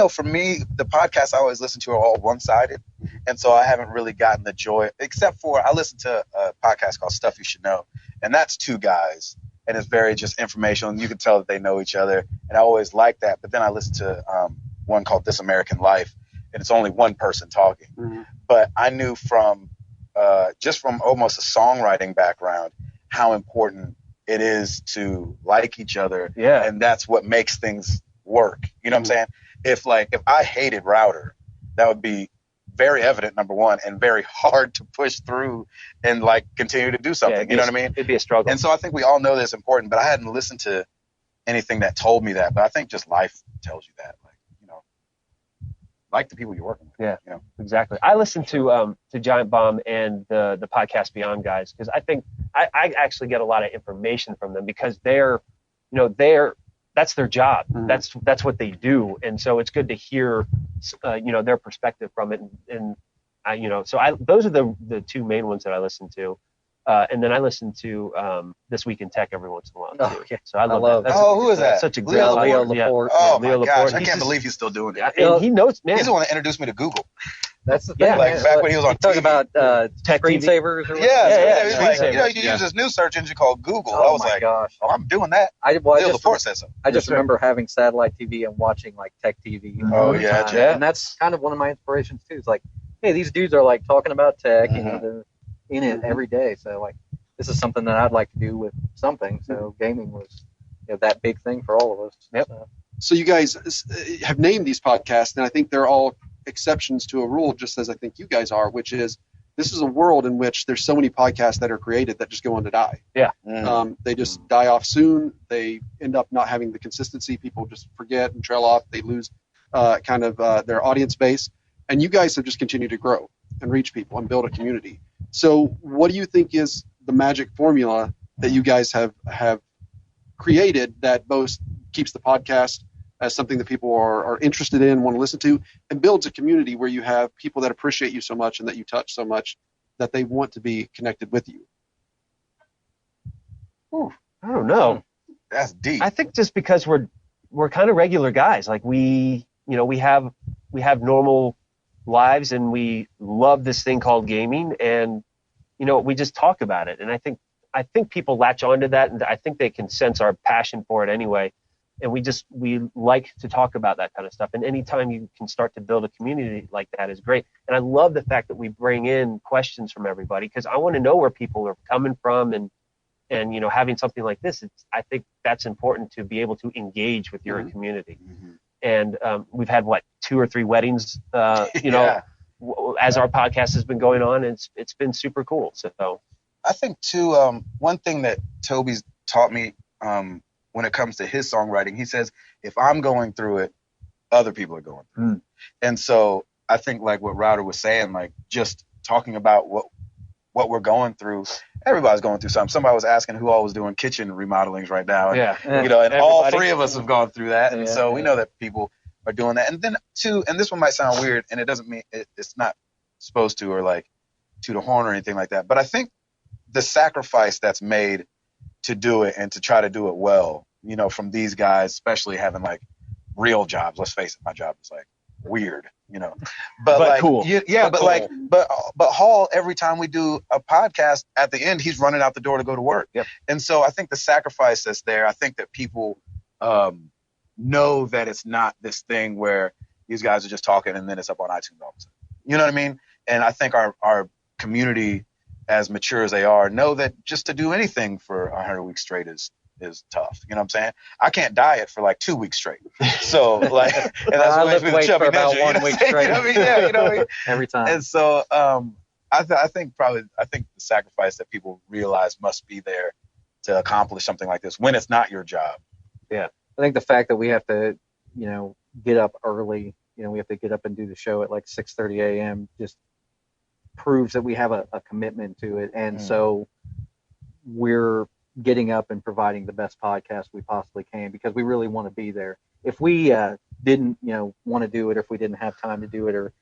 For me, the podcasts I always listen to are all one-sided, and so I haven't really gotten the joy, except for I listen to a podcast called Stuff You Should Know, and that's two guys, and it's very just informational, and you can tell that they know each other, and I always like that. But then I listen to one called This American Life, and it's only one person talking. Mhm. But I knew from just from almost a songwriting background how important it is to like each other, yeah. and that's what makes things work. You know what I'm saying? If I hated Router, that would be very evident, number one, and very hard to push through and continue to do something. You know what I mean? It'd be a struggle. And so I think we all know that's important, but I hadn't listened to anything that told me that. But I think just life tells you that, like the people you're working with. Yeah. You know? Exactly. I listened to Giant Bomb and the podcast Beyond guys because I think I actually get a lot of information from them because that's their job. Mhm. That's what they do, and so it's good to hear their perspective from it. And those are the two main ones that I listen to. And then I listen to This Week in Tech every once in a while too. Oh, yeah. So I love love that. Oh, who is that? Such a great Leo podcast. Leo Yeah. Laporte. Oh Leo my gosh, Laporte. I He's can't just- believe he's still doing it. Yeah, and he knows, man. He's the one that introduced me to Google. That's the Yeah, thing. like man. back when he was on Talk TV. about Tech TV. screensavers or Yeah, Yeah, he's yeah, like, screensavers. you can use this new search engine called Google. Oh I was my like, gosh. oh, I'm doing that. Leo Leo Laporte said so. I just Yes, sir. remember having satellite TV and watching like Tech TV. Oh, all the yeah, time. yeah. And that's kind of one of my inspirations too. It's like, hey, these dudes are like talking about tech, Mhm. they're in it every day. So like, this is something that I'd like to do with something. So gaming was that big thing for all of us. Yep. So you guys have named these podcasts, and I think they're all exceptions to a rule, just as I think you guys are, which is this is a world in which there's so many podcasts that are created that just go on to die. Mm. They just die off soon. They end up not having the consistency. People just forget and trail off. They lose their audience base. And you guys have just continued to grow and reach people and build a community. So what do you think is the magic formula that you guys have created that both keeps the podcast as something that people are interested in, want to listen to, and builds a community where you have people that appreciate you so much and that you touch so much that they want to be connected with you? Ooh, I don't know. That's deep. I think just because we're kind of regular guys. Like we have normal lives, and we love this thing called gaming, and we just talk about it. And I think people latch onto that, and I think they can sense our passion for it anyway. And we like to talk about that kind of stuff. And anytime you can start to build a community like that is great. And I love the fact that we bring in questions from everybody, because I want to know where people are coming from, and having something like this, I think that's important to be able to engage with your community. Mm-hmm. And we've had 2 or 3 weddings, as our podcast has been going on, and it's been super cool. So I think too, one thing that Toby's taught me when it comes to his songwriting, he says, if I'm going through it, other people are going through it. And so I think like what Router was saying, like just talking about what we're going through. Everybody's going through something. Somebody was asking who all was doing kitchen remodelings right now. And, and all 3 of us have gone through that. And so we know that people are doing that. And then too, and this one might sound weird, and it doesn't mean it's not supposed to, or like toot a horn or anything like that. But I think the sacrifice that's made to do it and to try to do it well, from these guys, especially having like real jobs. Let's face it, my job is like weird, but like, cool. But Hall, every time we do a podcast, at the end, he's running out the door to go to work. Yep. And so I think the sacrifice that's there, I think that people know that it's not this thing where these guys are just talking and then it's up on iTunes all of a sudden. You know what I mean? And I think our community, as mature as they are, know that just to do anything for 100 weeks straight is tough. You know what I'm saying? I can't diet for like 2 weeks straight. So like, and that's I what makes lift me the weights chubby for about ninja, 1 week straight. Every time. And so I think the sacrifice that people realize must be there to accomplish something like this when it's not your job. Yeah. I think the fact that we have to, get up early, we have to get up and do the show at like 6:30 a.m. just proves that we have a commitment to it. And so we're getting up and providing the best podcast we possibly can, because we really want to be there. If we didn't, want to do it, or if we didn't have time to do it, or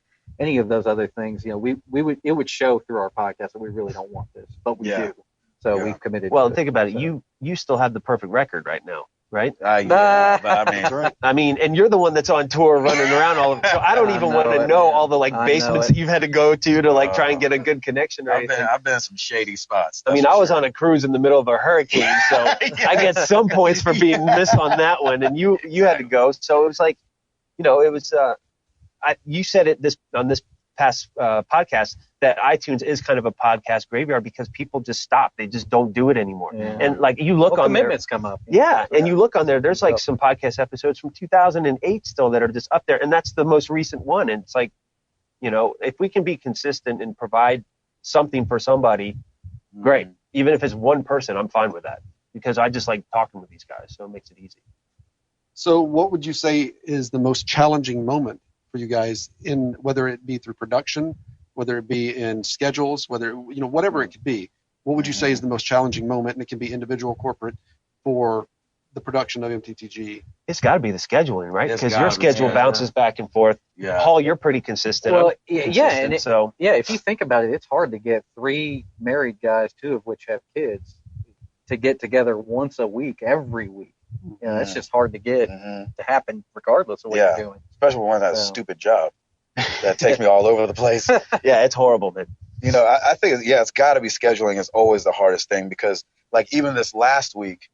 any of those other things, it would show through our podcast that we really don't want this, but we do. So we've committed. Well, to think it. about it. You still have the perfect record right now, right? But I mean, and you're the one that's on tour running around all of so I don't even want to know all the basements that you've had to go to try and get a good connection or anything. I've been in some shady spots. I mean, I was on a cruise in the middle of a hurricane, so I get some points for being missed on that one, and you had to go. So it was like, it was you said it on this past podcast that iTunes is kind of a podcast graveyard, because people just stop. They just don't do it anymore. Yeah. And like you look on commitments there, come up. and you look on there's like some podcast episodes from 2008 still that are just up there, and that's the most recent one. And it's like, if we can be consistent and provide something for somebody, great. Even if it's one person, I'm fine with that, because I just like talking with these guys, so it makes it easy. So what would you say is the most challenging moment for you guys, in whether it be through production, whether it be in schedules, whether, whatever it could be? What would you say is the most challenging moment, and it can be individual, corporate, for the production of MTTG? It's got to be the scheduling, right? Because your schedule bounces back and forth. Yeah. Paul, you're pretty consistent. Well, consistent, if you think about it, it's hard to get 3 married guys, 2 of which have kids, to get together once a week, every week. It's just hard to get to happen, regardless of what you're doing. Especially when that stupid job that takes me all over the place. Yeah, it's horrible, man. I think it's got to be scheduling is always the hardest thing, because like even this last week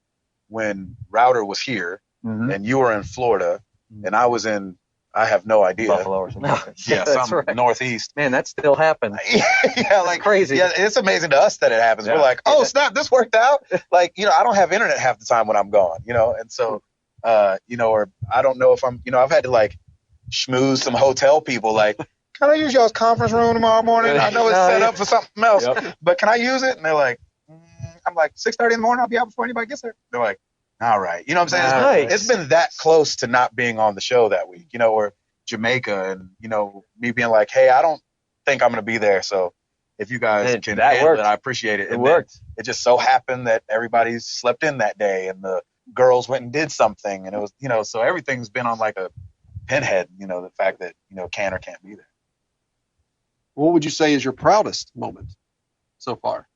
when Router was here and you were in Florida and I was in, I have no idea. Buffalo or something. That's right. Northeast. Man, that still happens. Like crazy. Yeah, it's amazing to us that it happens. Yeah. We're like, oh snap, this worked out. Like, I don't have internet half the time when I'm gone, and so, or I don't know if I'm, I've had to like schmooze some hotel people, like, can I use y'all's conference room tomorrow morning? I know it's set up for something else, but can I use it? And they're like, I'm like, 6:30 in the morning, I'll be out before anybody gets there. They're like, all right. You know what I'm saying? It's been that close to not being on the show that week, or Jamaica, and, me being like, hey, I don't think I'm going to be there. So if you guys can handle it, I appreciate it. It worked. It just so happened that everybody slept in that day, and the girls went and did something, and it was, so everything's been on like a pinhead, the fact that, can or can't be there. What would you say is your proudest moment so far?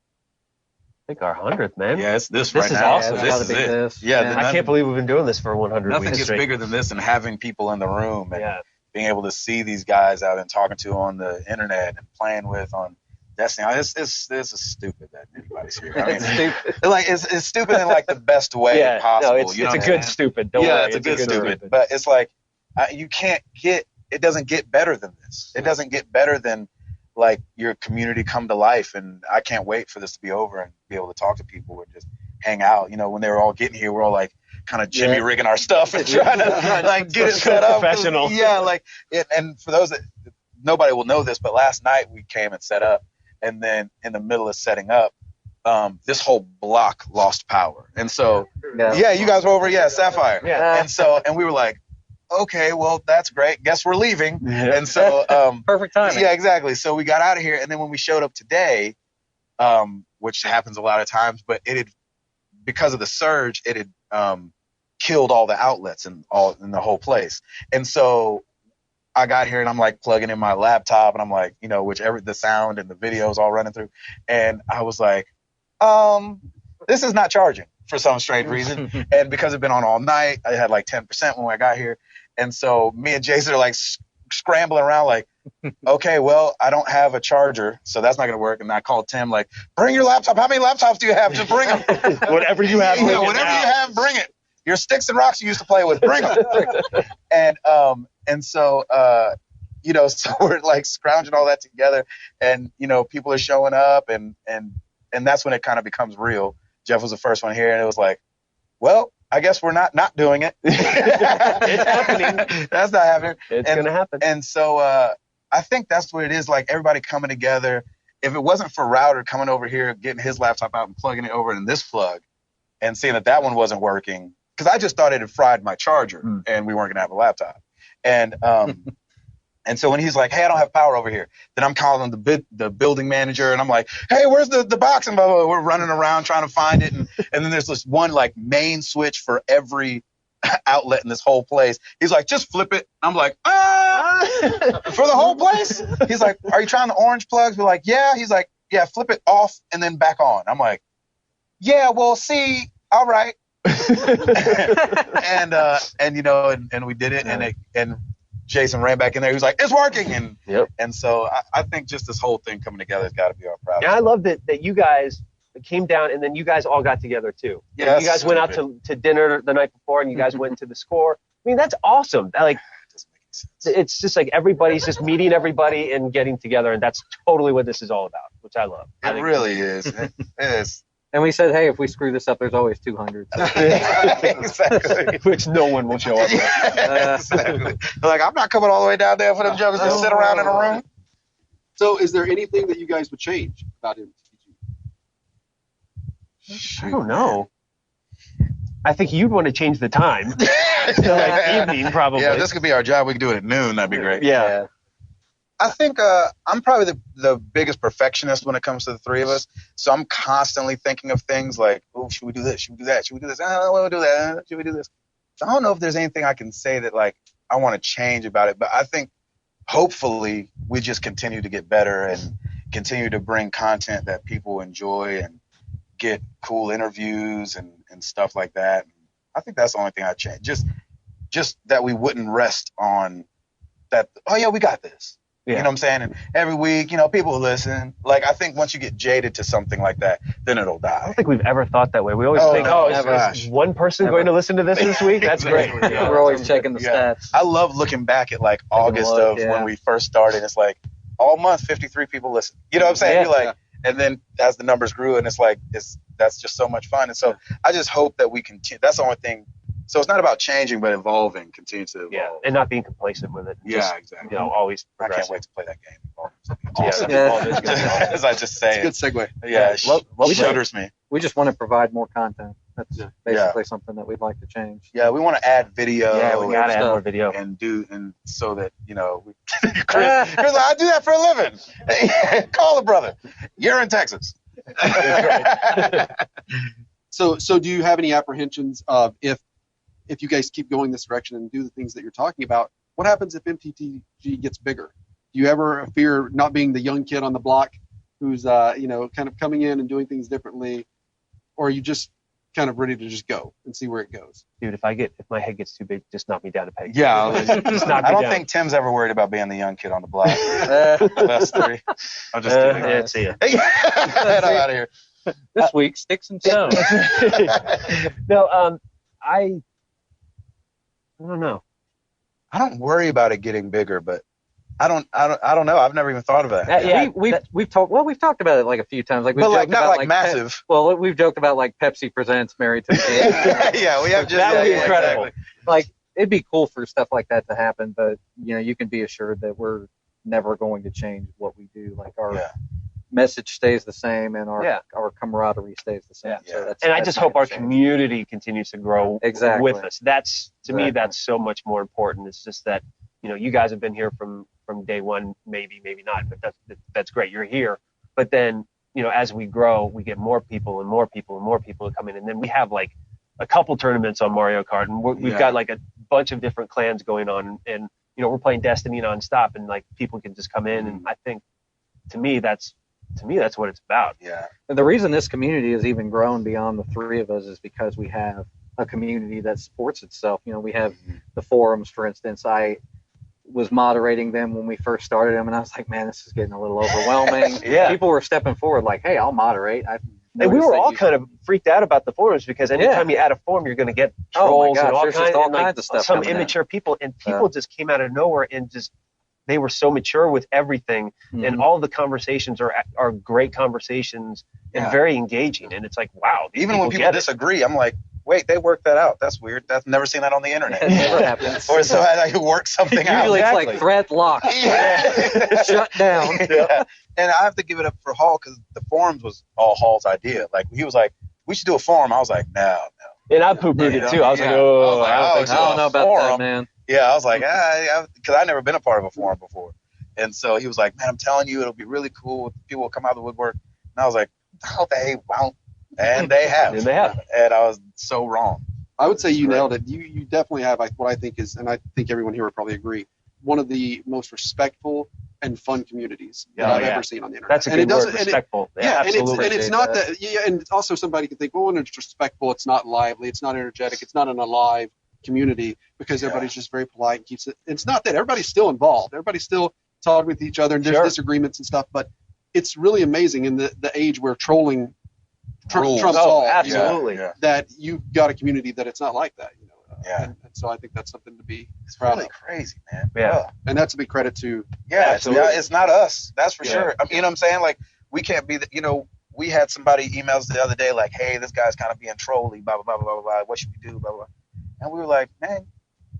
I think our 100th, man. Yeah, it's this This right is now. awesome. Yeah, This gotta is be it. this. Yeah, I can't believe we've been doing this for 100 nothing weeks gets straight. bigger than this, and having people in the room and Yeah. being able to see these guys out and talking to on the internet and playing with on Destiny. This is stupid that anybody's here. I mean, It's stupid. it's stupid in like the best way Yeah, possible. no, it's you know a what I'm good saying? stupid. Don't Yeah, worry, it's a good good stupid. But it's like it doesn't get better than this. It doesn't get better than like your community come to life, and I can't wait for this to be over and be able to talk to people and just hang out. When they were all getting here, we're all like kind of jimmy rigging our stuff and trying to like get it set up. Professional. Yeah, and for those that nobody will know this, but last night we came and set up, and then in the middle of setting up, this whole block lost power, and so yeah, you guys were over, Sapphire, Yeah. and we were like, okay, well that's great. Guess we're leaving, and so Perfect timing. yeah, exactly. So we got out of here, and then when we showed up today, which happens a lot of times, but because of the surge, it had killed all the outlets in the whole place. And so I got here and I'm like plugging in my laptop, and I'm like, the sound and the video is all running through. And I was like, this is not charging for some strange reason. And because it'd been on all night, I had like 10% when I got here. And so me and Jason are like scrambling around like, okay, well, I don't have a charger, so that's not going to work. And I called Tim like, bring your laptop. How many laptops do you have? Just bring them. Whatever you have, bring it whatever now. you have, bring it. Your sticks and rocks you used to play with, bring them. And so, so we're like scrounging all that together, and, people are showing up, and that's when it kind of becomes real. Jeff was the first one here, and it was like, well, I guess we're not doing it. It's happening. That's not happening. It's going to happen. And so I think that's what it is, like everybody coming together. If it wasn't for Router coming over here, getting his laptop out and plugging it over in this plug and seeing that one wasn't working, because I just thought it had fried my charger and we weren't going to have a laptop. And and so when he's like, hey, I don't have power over here, then I'm calling the building manager, and I'm like, hey, where's the box? And blah, blah, blah. We're running around trying to find it. And then there's this one like main switch for every outlet in this whole place. He's like, just flip it. I'm like, for the whole place? He's like, are you trying the orange plugs? We're like, yeah. He's like, yeah, flip it off and then back on. I'm like, yeah, well, see, all right. and we did it, and Jason ran back in there. He was like, it's working. And so I think just this whole thing coming together has got to be our proud. Yeah, I love that you guys came down, and then you guys all got together too. Yeah, and you guys went out to dinner the night before, and you guys went to the score. I mean, that's awesome. It's just like everybody's just meeting everybody and getting together, and that's totally what this is all about, which I love. It really is. It is. And we said, hey, if we screw this up, there's always 200. Exactly. Which no one will show up. Exactly. Like, I'm not coming all the way down there for them jokers to sit around in a room. So is there anything that you guys would change about MTG? I don't know. I think you'd want to change the time to like evening, probably. Yeah, this could be our job. We could do it at noon. That'd be great. Yeah. I think I'm probably the biggest perfectionist when it comes to the three of us. So I'm constantly thinking of things like, oh, should we do this? Should we do that? Should we do this? I don't want to do that. Should we do this? So I don't know if there's anything I can say that like I want to change about it. But I think hopefully we just continue to get better and continue to bring content that people enjoy and get cool interviews and stuff like that. I think that's the only thing I'd change. Just that we wouldn't rest on that. Oh yeah, we got this. Yeah. You know what I'm saying? And every week, people will listen. Like, I think once you get jaded to something like that, then it'll die. I don't think we've ever thought that way. We always think, is one person going to listen to this week? That's great. Yeah. We're always checking the stats. I love looking back at like August when we first started. It's like all month, 53 people listen. You know what I'm saying? You're like, and then as the numbers grew, and it's like, that's just so much fun. And so I just hope that we continue. That's the only thing. So it's not about changing, but evolving, continue to evolve. Yeah, and not being complacent with it. Yeah, exactly. Always I progressing. can't wait to play that game. Awesome. Yeah. As I just say. It's a good segue. Yeah, it shudders me. We just want to provide more content. That's basically something that we'd like to change. Yeah, we want to add video. Yeah, we got to add more video. And so that, Chris, I do that for a living. Call the brother. You're in Texas. So do you have any apprehensions of if you guys keep going this direction and do the things that you're talking about, what happens if MTTG gets bigger? Do you ever fear not being the young kid on the block who's kind of coming in and doing things differently, or are you just kind of ready to just go and see where it goes? Dude, if my head gets too big, just knock me down a peg. Yeah, Just knock me I don't down. think Tim's ever worried about being the young kid on the block. Best three. I'll just do Yeah, see ya. Get out of here. This week, sticks and stones. No, I don't know. I don't worry about it getting bigger, but I don't know. I've never even thought of that. Yeah, We've talked about it like a few times. Like we've But like joked not about, like massive. well, we've joked about like Pepsi presents Married to the Game. Yeah, we have just That would be yeah, incredible. exactly. Like it'd be cool for stuff like that to happen, but you can be assured that we're never going to change what we do. Like our Yeah. message stays the same, and Yeah. our camaraderie stays the same. Yeah. So that's, And I that's just not hope gonna our change. community continues to grow Exactly. with us. That's to me, Exactly. that's so much more important. It's just that you guys have been here from day one, maybe not, but that's great. You're here, but then as we grow, we get more people and more people and more people to come in, and then we have like a couple tournaments on Mario Kart, and we've Yeah. got like a bunch of different clans going on, and we're playing Destiny nonstop, and like people can just come in, and I think to me that's what it's about. Yeah. And the reason this community has even grown beyond the three of us is because we have a community that supports itself. We have the forums, for instance. I was moderating them when we first started them, and I was like, man, this is getting a little overwhelming. Yeah. People were stepping forward like, hey, I'll moderate. And we were all kind of freaked out about the forums because anytime you add a forum, you're going to get Oh my trolls gosh, and all there's just kinds, all and like kinds of stuff some coming in. immature people, and people just came out of nowhere and just they were so mature with everything, and all the conversations are great conversations and Yeah. very engaging, and it's like, wow. these Even when people get it. disagree, I'm like, wait, they worked that out. That's weird. I've never seen that on the internet. It never happens. Or so I work something out. Usually Exactly. it's like thread lock, Yeah. shut down. Yeah. And I have to give it up for Hall because the forums was all Hall's idea. Like he was like, we should do a forum. I was like, no. And I poo-pooed it too. I was like, oh, I don't think I so. don't know about Forum. that, man. Yeah, I was like, because I've never been a part of a forum before. And so he was like, man, I'm telling you, it'll be really cool. People will come out of the woodwork. And I was like, no, they won't. And they have. And they have. And I was so wrong. I would say you Right. nailed it. You definitely have what I think is, and I think everyone here would probably agree, one of the most respectful and fun communities that I've ever seen on the internet. That's a And it good word, doesn't- and it- respectful. Yeah, absolutely. and it's not that. Yeah, and also somebody can think, well, when it's respectful, it's not lively, it's not energetic, it's not an alive community because everybody's just very polite and keeps it. It's not that everybody's still involved. Everybody's still talking with each other, and there's Sure. disagreements and stuff. But it's really amazing in the age where trolling Rules. trumps Oh, all. absolutely. Yeah. That you've got a community that it's not like that. Yeah. And so I think that's something to be It's proud really of. crazy, man. Yeah. And that's a big credit to. Yeah, Absolutely. it's not us. That's for Yeah. sure. I mean, you know what I'm saying? Like, we can't be, we had somebody email us the other day, like, hey, this guy's kind of being trolly, blah, blah, blah, blah, blah, blah. What should we do, blah, blah. And we were like, man,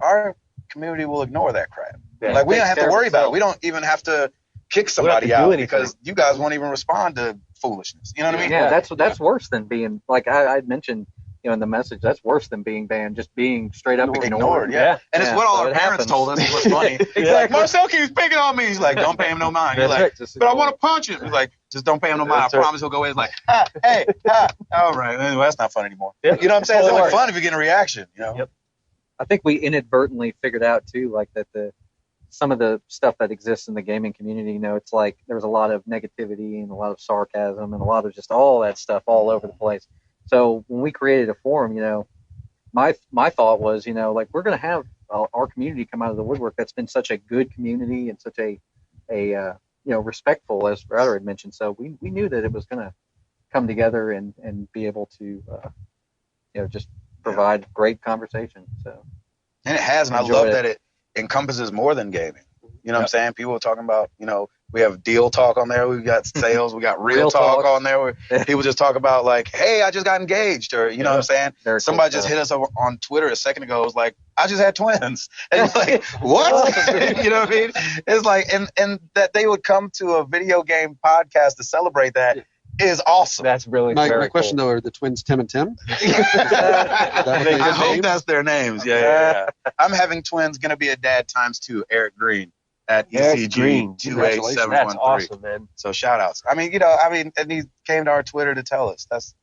our community will ignore that crap. Yeah. Like, we don't have to worry about it. itself. We don't even have to kick have somebody to do out anything. because you guys won't even respond to foolishness. You know what I mean? Yeah, that's worse than being like I mentioned, in the message. That's worse than being banned. Just being straight up ignored. Yeah. And it's Yeah, what all so our it parents happens. told us. It was funny. Exactly. Like, Marcel keeps picking on me. He's like, don't pay him no mind. He's That's like, right. but I want to punch him. He's like, just don't pay him no mind. That's I right. promise he'll go in. He's like, hey, all right. Anyway, that's not fun anymore. Yeah. You know what I'm saying? It's Totally. only fun if you get a reaction. Yep. I think we inadvertently figured out too, like that some of the stuff that exists in the gaming community, it's like there's a lot of negativity and a lot of sarcasm and a lot of just all that stuff all over the place. So when we created a forum, my thought was, like we're going to have our community come out of the woodwork. That's been such a good community and such a respectful, as Router had mentioned. So we knew that it was going to come together and be able to, just provide great conversation. So. And it has, and I Enjoy love it. that it encompasses more than gaming. You know what I'm saying? People are talking about, we have deal talk on there. We've got sales. We got real Real talk talk. on there. Where people just talk about like, hey, I just got engaged, or you know what I'm saying? Very Somebody cool just stuff. hit us up on Twitter a second ago. It was like, I just had twins. And you're like, what? You know what I mean? It's like, and that they would come to a video game podcast to celebrate that is awesome. That's really My question though, are the twins Tim and Tim? I hope that's their names. Yeah. I'm having twins. Going to be a dad ×2, Eric Green at Eric Green. ECG Congratulations. 28713. That's awesome, man. So shout outs. And he came to our Twitter to tell us. That's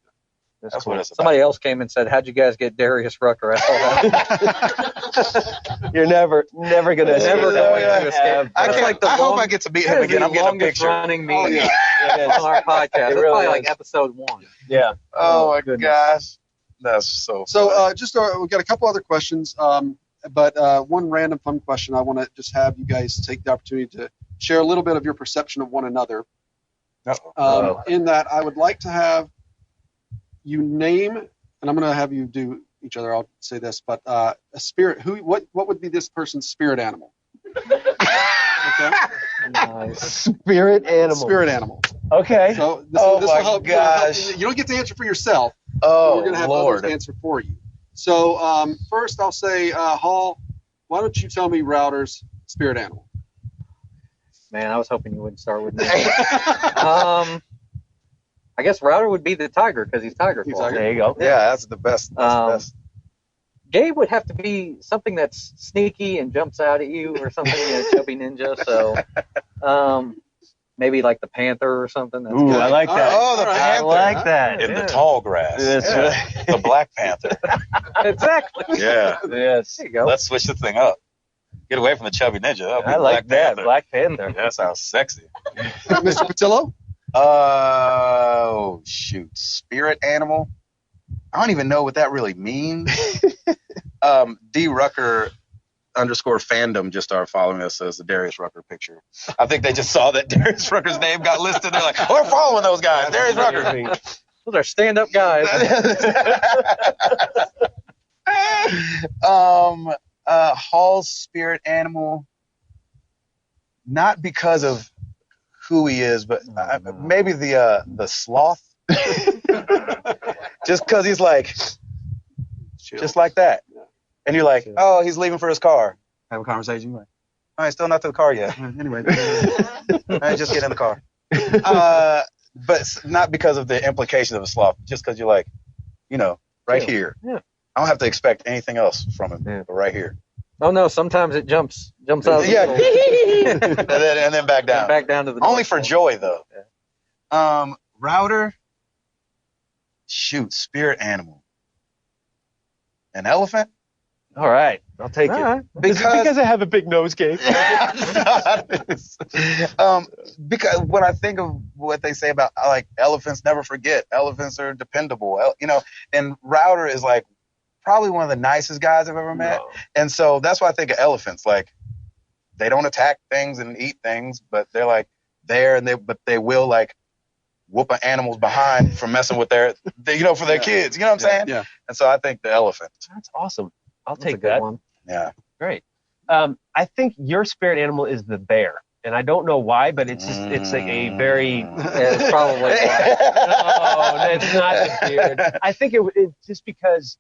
That's what it's about. Somebody else came and said, "How'd you guys get Darius Rucker?" I saw that. You're never gonna escape. I hope I get to meet him again. I'm getting a picture. Running meeting on our podcast. It's really probably is. like episode 1. Yeah. Oh my gosh, that's so. So funny. we've got a couple other questions, but one random fun question. I want to just have you guys take the opportunity to share a little bit of your perception of one another. In that, I would like to have you name, and I'm going to have you do each other. I'll say this, but a spirit. What would be this person's spirit animal? Okay. Nice. Spirit animal. Spirit animal. Okay. So this Oh will my help. gosh. You don't get to answer for yourself. Oh We're going to have Lord. others answer for you. So first, I'll say, Hall, why don't you tell me Router's spirit animal? Man, I was hoping you wouldn't start with me. I guess Router would be the tiger because he's tiger He's claw. tiger. There you go. Yeah, that's the best. That's the best. Gabe would have to be something that's sneaky and jumps out at you or something, chubby ninja. So maybe like the panther or something. That's Ooh, good. I like that. Oh, the All right. I panther. like that. In the tall grass. Yes. Yeah. The Black Panther. Exactly. Yeah. Yes. There you go. Let's switch the thing up. Get away from the chubby ninja. That'll be I like Black that. Panther. Black Panther. That sounds sexy. Mr. Patillo? Oh, shoot. Spirit animal? I don't even know what that really means. D. Rucker _ fandom just started following us as the Darius Rucker picture. I think they just saw that Darius Rucker's name got listed. They're like, we're following those guys. Darius Rucker. Those are stand-up guys. Hall's spirit animal, not because of who he is, but maybe the sloth. Just because he's like, just like that. And you're like, oh, he's leaving for his car. Have a conversation. You're like, all right, still not to the car yet. Anyway, all right, just get in the car. But not because of the implications of a sloth, just because you're like, right here. Yeah. I don't have to expect anything else from him, but right here. Oh no, sometimes it jumps out. Yeah. and then back down. Back down to the Only for joy, though. Yeah. Router. Shoot, spirit animal. An elephant? All right. I'll take All it. right. Because I have a big nose, Gabe. Because when I think of what they say about like elephants never forget, elephants are dependable, and Router is like probably one of the nicest guys I've ever met. No. And so that's why I think of elephants. Like they don't attack things and eat things, but they're like there but they will like whoop an animal's behind for messing with their for their kids. You know what I'm saying? Yeah. And so I think the elephant. That's awesome. I'll That's a take good that. one. Yeah. Great. I think your spirit animal is the bear. And I don't know why, but it's like a very... Yeah, it's probably why. No, that's not the beard. I think it's just because...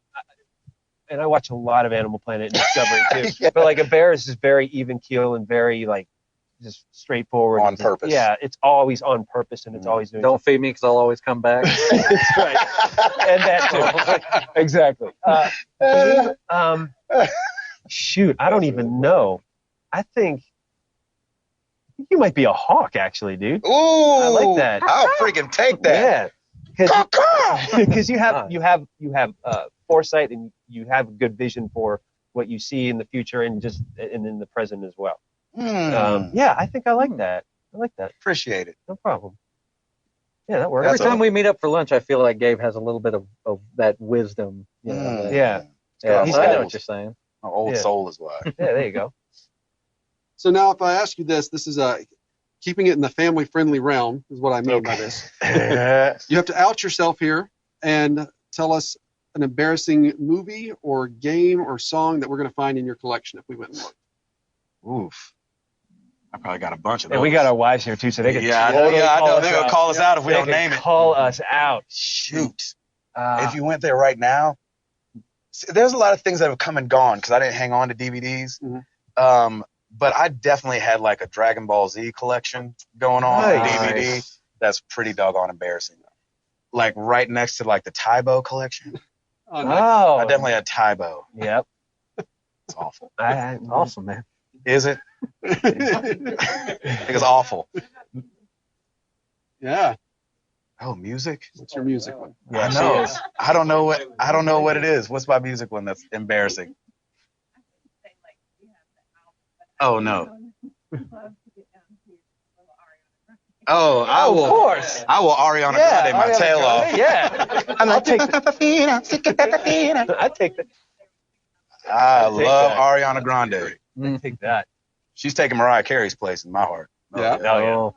And I watch a lot of Animal Planet and Discovery, too. Yeah. But like a bear is just very even keel and very like just straightforward. On purpose. Yeah, it's always on purpose and it's always doing Don't feed me because I'll always come back. That's right. And that too. Exactly. Shoot, I don't even know. I think you might be a hawk, actually, dude. Ooh, I like that. I'll freaking take that. Yeah, because you have foresight and you have good vision for what you see in the future and in the present as well. Yeah, I think I like that. I like that. Appreciate it. No problem. Yeah, that works. Every time we meet up for lunch, I feel like Gabe has a little bit of that wisdom. Yeah. Yeah, He's I got know what you're saying. My old soul is why. Yeah, there you go. So now if I ask you this is keeping it in the family-friendly realm is what I mean by this. You have to out yourself here and tell us an embarrassing movie or game or song that we're going to find in your collection if we went and looked. Oof. I probably got a bunch of those. And we got our wives here too, so they can I totally know. They're going to call us out if we don't name it. Call us out. Shoot. If you went there right now, there's a lot of things that have come and gone because I didn't hang on to DVDs. Mm-hmm. But I definitely had like a Dragon Ball Z collection going on DVD. That's pretty doggone embarrassing. Like right next to like the Tybo collection. Oh, nice. Oh, I definitely had Tybo. Yep. It's awful. Awesome, man. Is it? I think it's awful. Yeah. Oh, music. What's your music one? Yeah, I know. she is. I don't know what it is. What's my music one that's embarrassing? Oh no. Oh, I will. Of course. I will Ariana Grande my Ariana tail Grande, off. Yeah. I'll take I take that. I take love that. Ariana Grande. I take that. She's taking Mariah Carey's place in my heart. Yeah. Oh,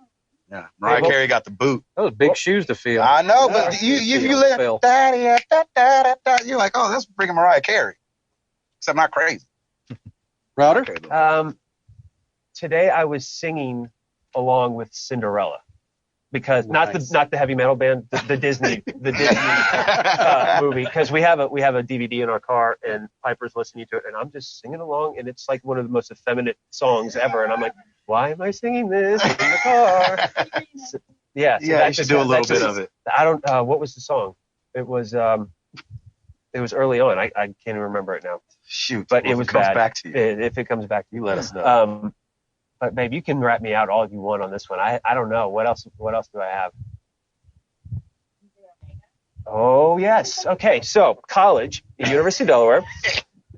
Yeah. Mariah Carey got the boot. Those big shoes to fill. I know, but if you live, Phil. you're like, oh, that's freaking Mariah Carey. Except not crazy. Router? Today I was singing along with Cinderella because Nice. not the heavy metal band, the Disney movie, because we have a DVD in our car and Piper's listening to it and I'm just singing along and it's like one of the most effeminate songs ever and I'm like, why am I singing this in the car? So Yeah, you should do a little bit of it. I don't. What was the song? It was early on. I can't even remember it now. Shoot, But well, it was if it comes bad. back to you. If it comes back to You let us know. But babe, you can wrap me out all you want on this one. I don't know what else do I have? Oh yes. Okay. So college, at University of Delaware.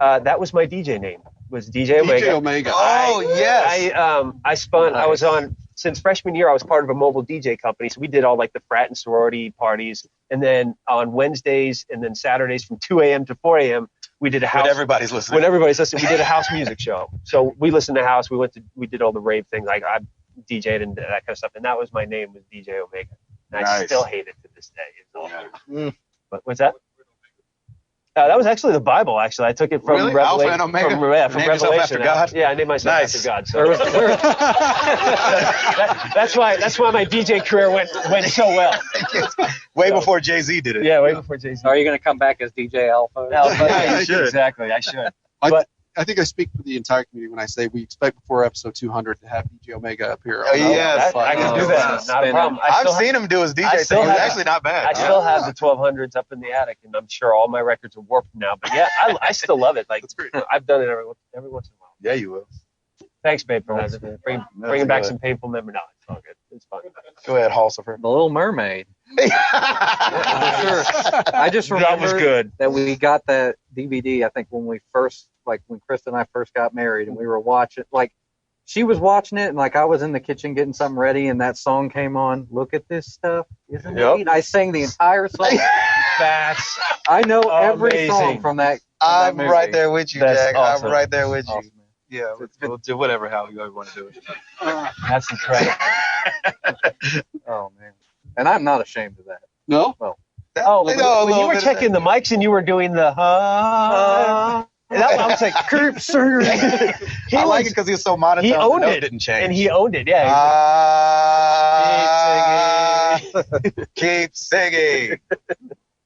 That was my DJ name. Was DJ Omega. DJ Omega. Oh, yes. I spun. I was on since freshman year. I was part of a mobile DJ company, so we did all like the frat and sorority parties, and then on Wednesdays and then Saturdays from 2 a.m. to 4 a.m. we did a house. When everybody's listening. When everybody's listening, we did a house music show. So we listened to house. We did all the rave things. Like I DJ'd and that kind of stuff, and that was my name was DJ Omega. And I Nice. still hate it to this day. It's awful. But what's that? That was actually the Bible. Actually, I took it from Really? Revelation. Alpha and Omega? From Name yourself Revelation. after God? Yeah, I named myself Nice. after God. So that's why my DJ career went so well. Way before Jay-Z did it. Yeah, way before Jay-Z. Are you going to come back as DJ Alpha? Yeah, you should. Exactly, I should. I think I speak for the entire community when I say we expect before episode 200 to have DJ Omega appear. Oh, yes. I can do that. Not a problem. I've seen him do his I DJ still thing. It was have- actually not bad. I still have the 1200s up in the attic, and I'm sure all my records are warped now. But yeah, I still love it. Like That's great. I've done it every once in a while. Yeah, you will. Thanks, babe, for bringing back good. some painful memories. No, it's all good. It's fun. Go ahead, Halsifer. The Little Mermaid. Sure. I just remember That was good. that we got that DVD, I think, when Chris and I first got married, and we were watching, like, she was watching it, and, like, I was in the kitchen getting something ready, and that song came on, Look at This Stuff, Isn't Yep. It Neat? I sang the entire song. That's I know every Amazing. song from that. I'm movie. right there with you, That's Jack. awesome. I'm right there with you. Awesome, man. Yeah, we'll do whatever how you want to do it. that's incredible. Oh, man. And I'm not ashamed of that. No? Oh, No, a when little you were bit of checking the mics and you were doing the that I was like, Kurt Singer. I like it because he was so monotone. He owned the note it, didn't change. and he owned it. Yeah. Keep singing.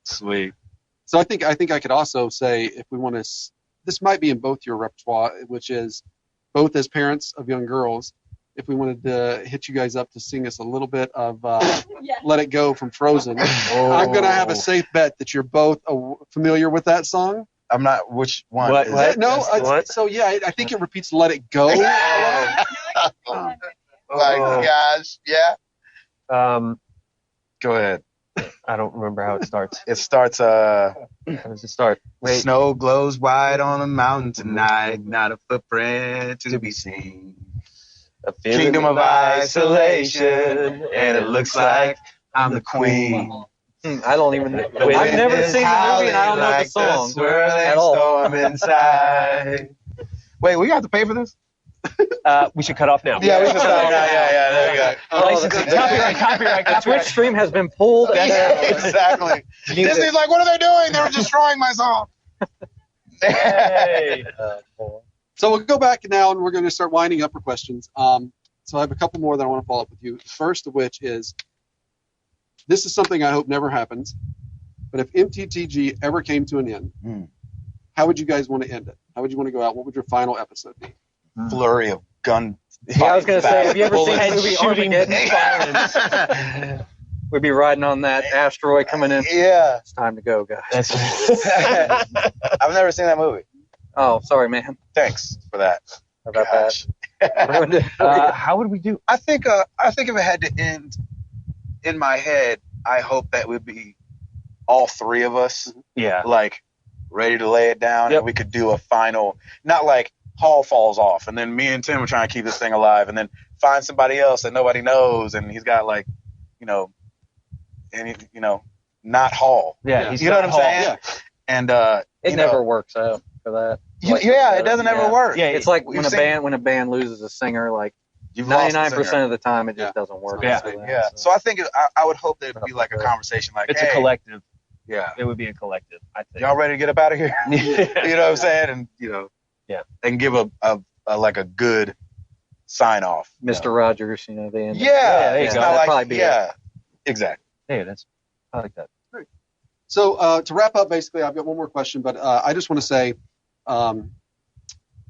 Sweet. So I think I could also say if we want to, this might be in both your repertoire, which is both as parents of young girls. If we wanted to hit you guys up to sing us a little bit of "Let It Go" from Frozen, I'm gonna have a safe bet that you're both familiar with that song. I'm not. Which one? What? Is What? it? No, What? so yeah, I think it repeats "Let It Go." Oh my gosh. Yeah. Go ahead. I don't remember how it starts. It starts. How does it start? Wait. Snow glows white on the mountain tonight. Not a footprint to be seen. A Kingdom of isolation, and it looks like I'm the queen. I don't even know. Wait, I've never seen the movie, and I don't know the song at all. Storm inside. Wait, we have to pay for this? We should cut off now. Yeah, we should stop. Yeah. There we go. Licensing, copyright. The Twitch stream has been pulled. Exactly. Disney's like, what are they doing? They're destroying my song. Hey. So we'll go back now, and we're going to start winding up for questions. So I have a couple more that I want to follow up with you. First of which is, this is something I hope never happens, but if MTTG ever came to an end, how would you guys want to end it? How would you want to go out? What would your final episode be? Flurry of gun. Yeah, I was going to say, have you ever seen the Bullets. movie Shooting Armageddon? We'd be riding on that asteroid coming in. Yeah. It's time to go, guys. I've never seen that movie. Oh, sorry, man. Thanks for that. How about Gosh. that? Ruined it. How would we do? I think if it had to end in my head, I hope that would be all three of us, Yeah. like ready to lay it down, Yep. and we could do a final, not like Hall falls off, and then me and Tim are trying to keep this thing alive, and then find somebody else that nobody knows, and he's got like, not Hall. Yeah. He's You know what I'm Hall. saying? Yeah. And It never works out for that. it doesn't ever work. Yeah. It's like We've when a band loses a singer, like You've lost the 99% singer. of the time it just Yeah. doesn't work. Yeah. after that, Yeah. So I think I would hope that it'd be like a conversation, like, It's hey, a collective. Yeah. It would be a collective, I think. Y'all ready to get up out of here? You know what I'm saying? And Yeah. and give a like a good sign off. Mr. Rogers, the end. Yeah, there you it's go. not That'd like probably be exactly. Hey, I like that. So to wrap up, basically, I've got one more question, but I just want to say,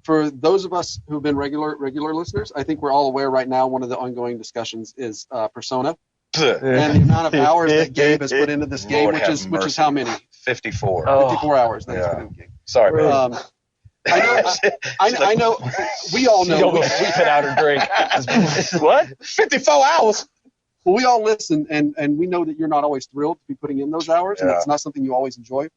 for those of us who've been regular listeners, I think we're all aware right now one of the ongoing discussions is Persona and the amount of hours that Gabe has put into this game, Lord which have is mercy. how many? 54. Oh. 54 hours that he's Yeah. put in the game. Sorry, man. I know. We all She know. almost spit out her drink. What? 54 hours. Well, we all listen, and we know that you're not always thrilled to be putting in those hours, and Yeah. it's not something you always enjoy.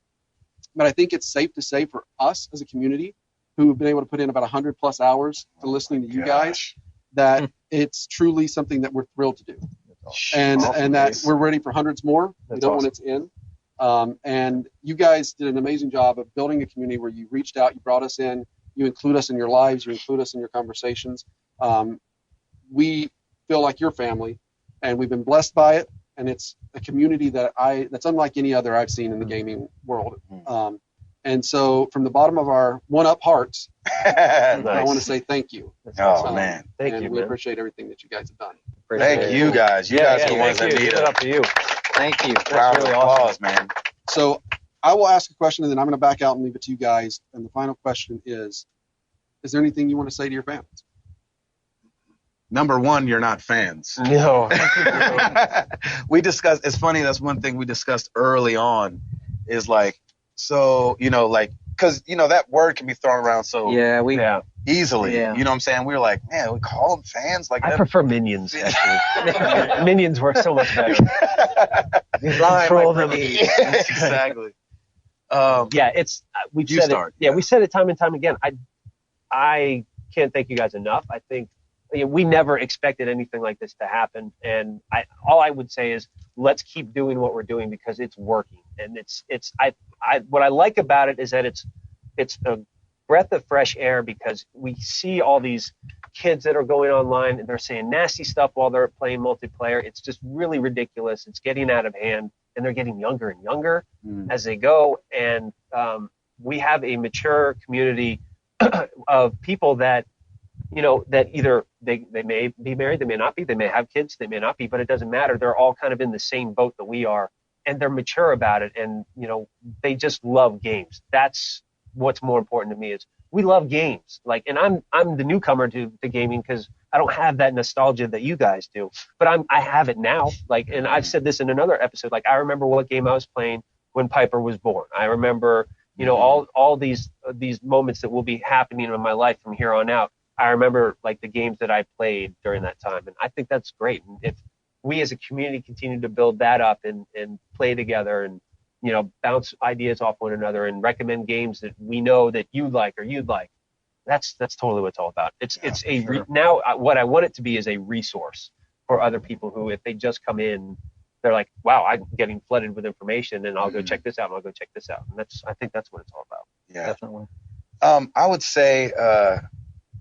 But I think it's safe to say for us as a community who have been able to put in about 100+ hours to listening to you guys, that it's truly something that we're thrilled to do, and that we're ready for hundreds more. We That's don't awesome. want it to end. And you guys did an amazing job of building a community where you reached out, you brought us in, you include us in your lives, you include us in your conversations. We feel like your family, and we've been blessed by it. And it's a community that's unlike any other I've seen in the gaming world. And so from the bottom of our one-up hearts, I want to say thank you. Oh man, Thank and you, we man. appreciate everything that you guys have done. thank you guys. You guys are the ones that thank you. need Give it it. up to you. Thank you. Round of really applause, man. So I will ask a question, and then I'm going to back out and leave it to you guys. And the final question is there anything you want to say to your fans? Number one, you're not fans. No. We discussed, it's funny, that's one thing we discussed early on is like, so, because, that word can be thrown around so Yeah. easily. Yeah. You know what I'm saying? We were like, man, we call them fans? Like, I prefer minions, actually. Minions work so much better. Control them. Exactly. Yeah, we've You said start, it. Yeah, we said it time and time again. I can't thank you guys enough. I think we never expected anything like this to happen, and all I would say is let's keep doing what we're doing because it's working. And what I like about it is that it's a breath of fresh air because we see all these kids that are going online and they're saying nasty stuff while they're playing multiplayer. It's just really ridiculous. It's getting out of hand, and they're getting younger and younger as they go. And we have a mature community of people that that either they may be married, they may not be, they may have kids, they may not be, but it doesn't matter. They're all kind of in the same boat that we are, and they're mature about it, and they just love games. That's what's more important to me is we love games. Like, and I'm the newcomer to gaming because I don't have that nostalgia that you guys do, but I have it now. Like, and I've said this in another episode. Like, I remember what game I was playing when Piper was born. I remember, all these moments that will be happening in my life from here on out. I remember like the games that I played during that time, and I think that's great. And if we as a community continue to build that up and play together and bounce ideas off one another and recommend games that we know that you'd like or you'd like, that's totally what it's all about. Now what I want it to be is a resource for other people who, if they just come in, they're like, wow, I'm getting flooded with information, and I'll go check this out, and I'll go check this out. And I think that's what it's all about. Yeah. Definitely. I would say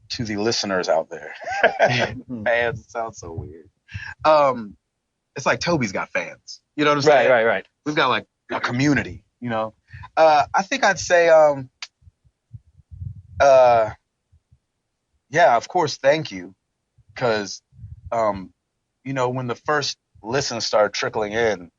to the listeners out there, fans, it sounds so weird. It's like Toby's got fans. You know what I'm saying? Right. We've got like a community, I think I'd say, yeah, of course, thank you. Because, when the first listens started trickling in,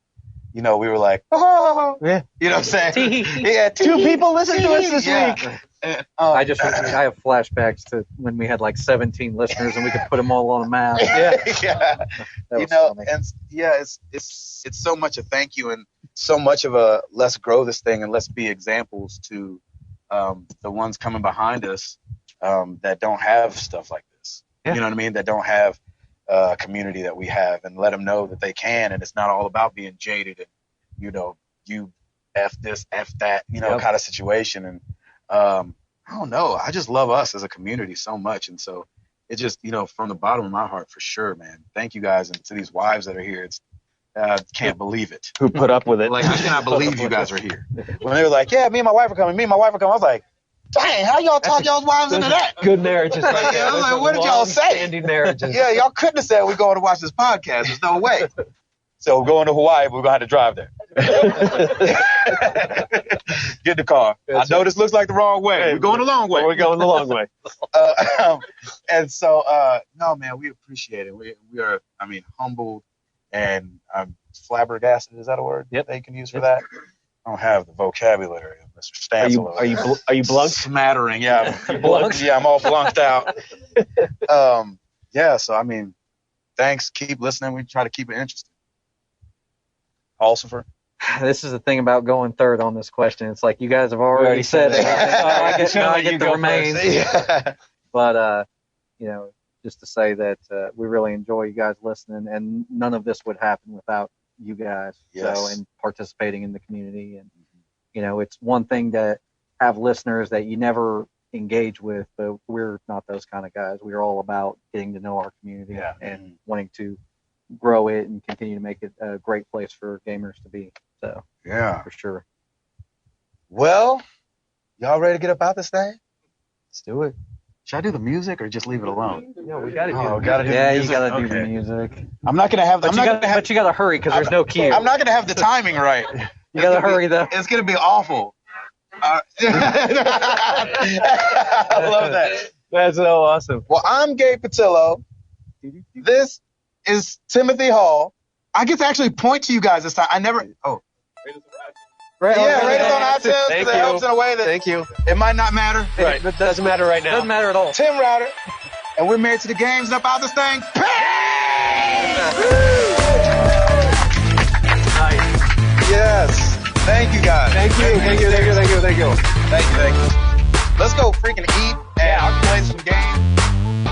we were like, oh, Yeah. you know what I'm saying? Yeah, 2 people listened to us this week. And, I have flashbacks to when we had like 17 listeners and we could put them all on a map. Yeah. yeah. That was funny. And yeah, it's so much a thank you and so much of a let's grow this thing and let's be examples to the ones coming behind us that don't have stuff like this. Yeah. You know what I mean? That don't have community that we have, and let them know that they can, and it's not all about being jaded and, you F this, F that, kind of situation. And I don't know. I just love us as a community so much. And so it just, from the bottom of my heart, for sure, man. Thank you guys. And to these wives that are here, it's, can't believe it. Who put up with it? Like, I cannot believe you guys are here. When they were like, yeah, me and my wife are coming. I was like, dang, how y'all talk y'all's wives into that? Good marriages. I was like, what did y'all say? Standing marriages. Yeah, y'all couldn't have said we're going to watch this podcast. There's no way. So we're going to Hawaii, but we're going to have to drive there. Get in the car. That's I know this looks like the wrong way. Hey, we're going the long way. We're going the long way. And so, no, man, we appreciate it. We are, humbled, and I'm flabbergasted. Is that a word that they can use for that? I don't have the vocabulary of Mr. Stansell. Are you blunked? Smattering, yeah. Blunked? Yeah, I'm all blunked out. Yeah, so, thanks. Keep listening. We try to keep it interesting. Pulsifer. This is the thing about going third on this question. It's like you guys have already said it. I get the remains. Yeah. But, just to say that we really enjoy you guys listening, and none of this would happen without you guys. Yes. So, and participating in the community. And, it's one thing to have listeners that you never engage with, but we're not those kind of guys. We're all about getting to know our community and wanting to grow it and continue to make it a great place for gamers to be. So, yeah, for sure. Well, y'all ready to get up out this thing? Let's do it. Should I do the music or just leave it alone? No, we got to do Oh, it. gotta do the music. You gotta do the Okay. music. I'm not gonna have. But you gotta hurry because there's no cue. I'm not gonna have the timing right. You gotta hurry though. It's gonna be awful. I love that. That's so awesome. Well, I'm Gabe Patillo. This is Timothy Hall. I get to actually point to you guys this time. I never. Oh. Right, Yeah, rate us on iTunes. Thank It you. helps in a way that Thank you. it might not matter. Right. It doesn't matter right now. Doesn't matter at all. Tim Router, and we're married to the games and up out this thing. Peace! Yes. Thank you guys. Thank you. Thank you. Thank you. Thank you. Thank you. Thank you. Let's go freaking eat and play some games.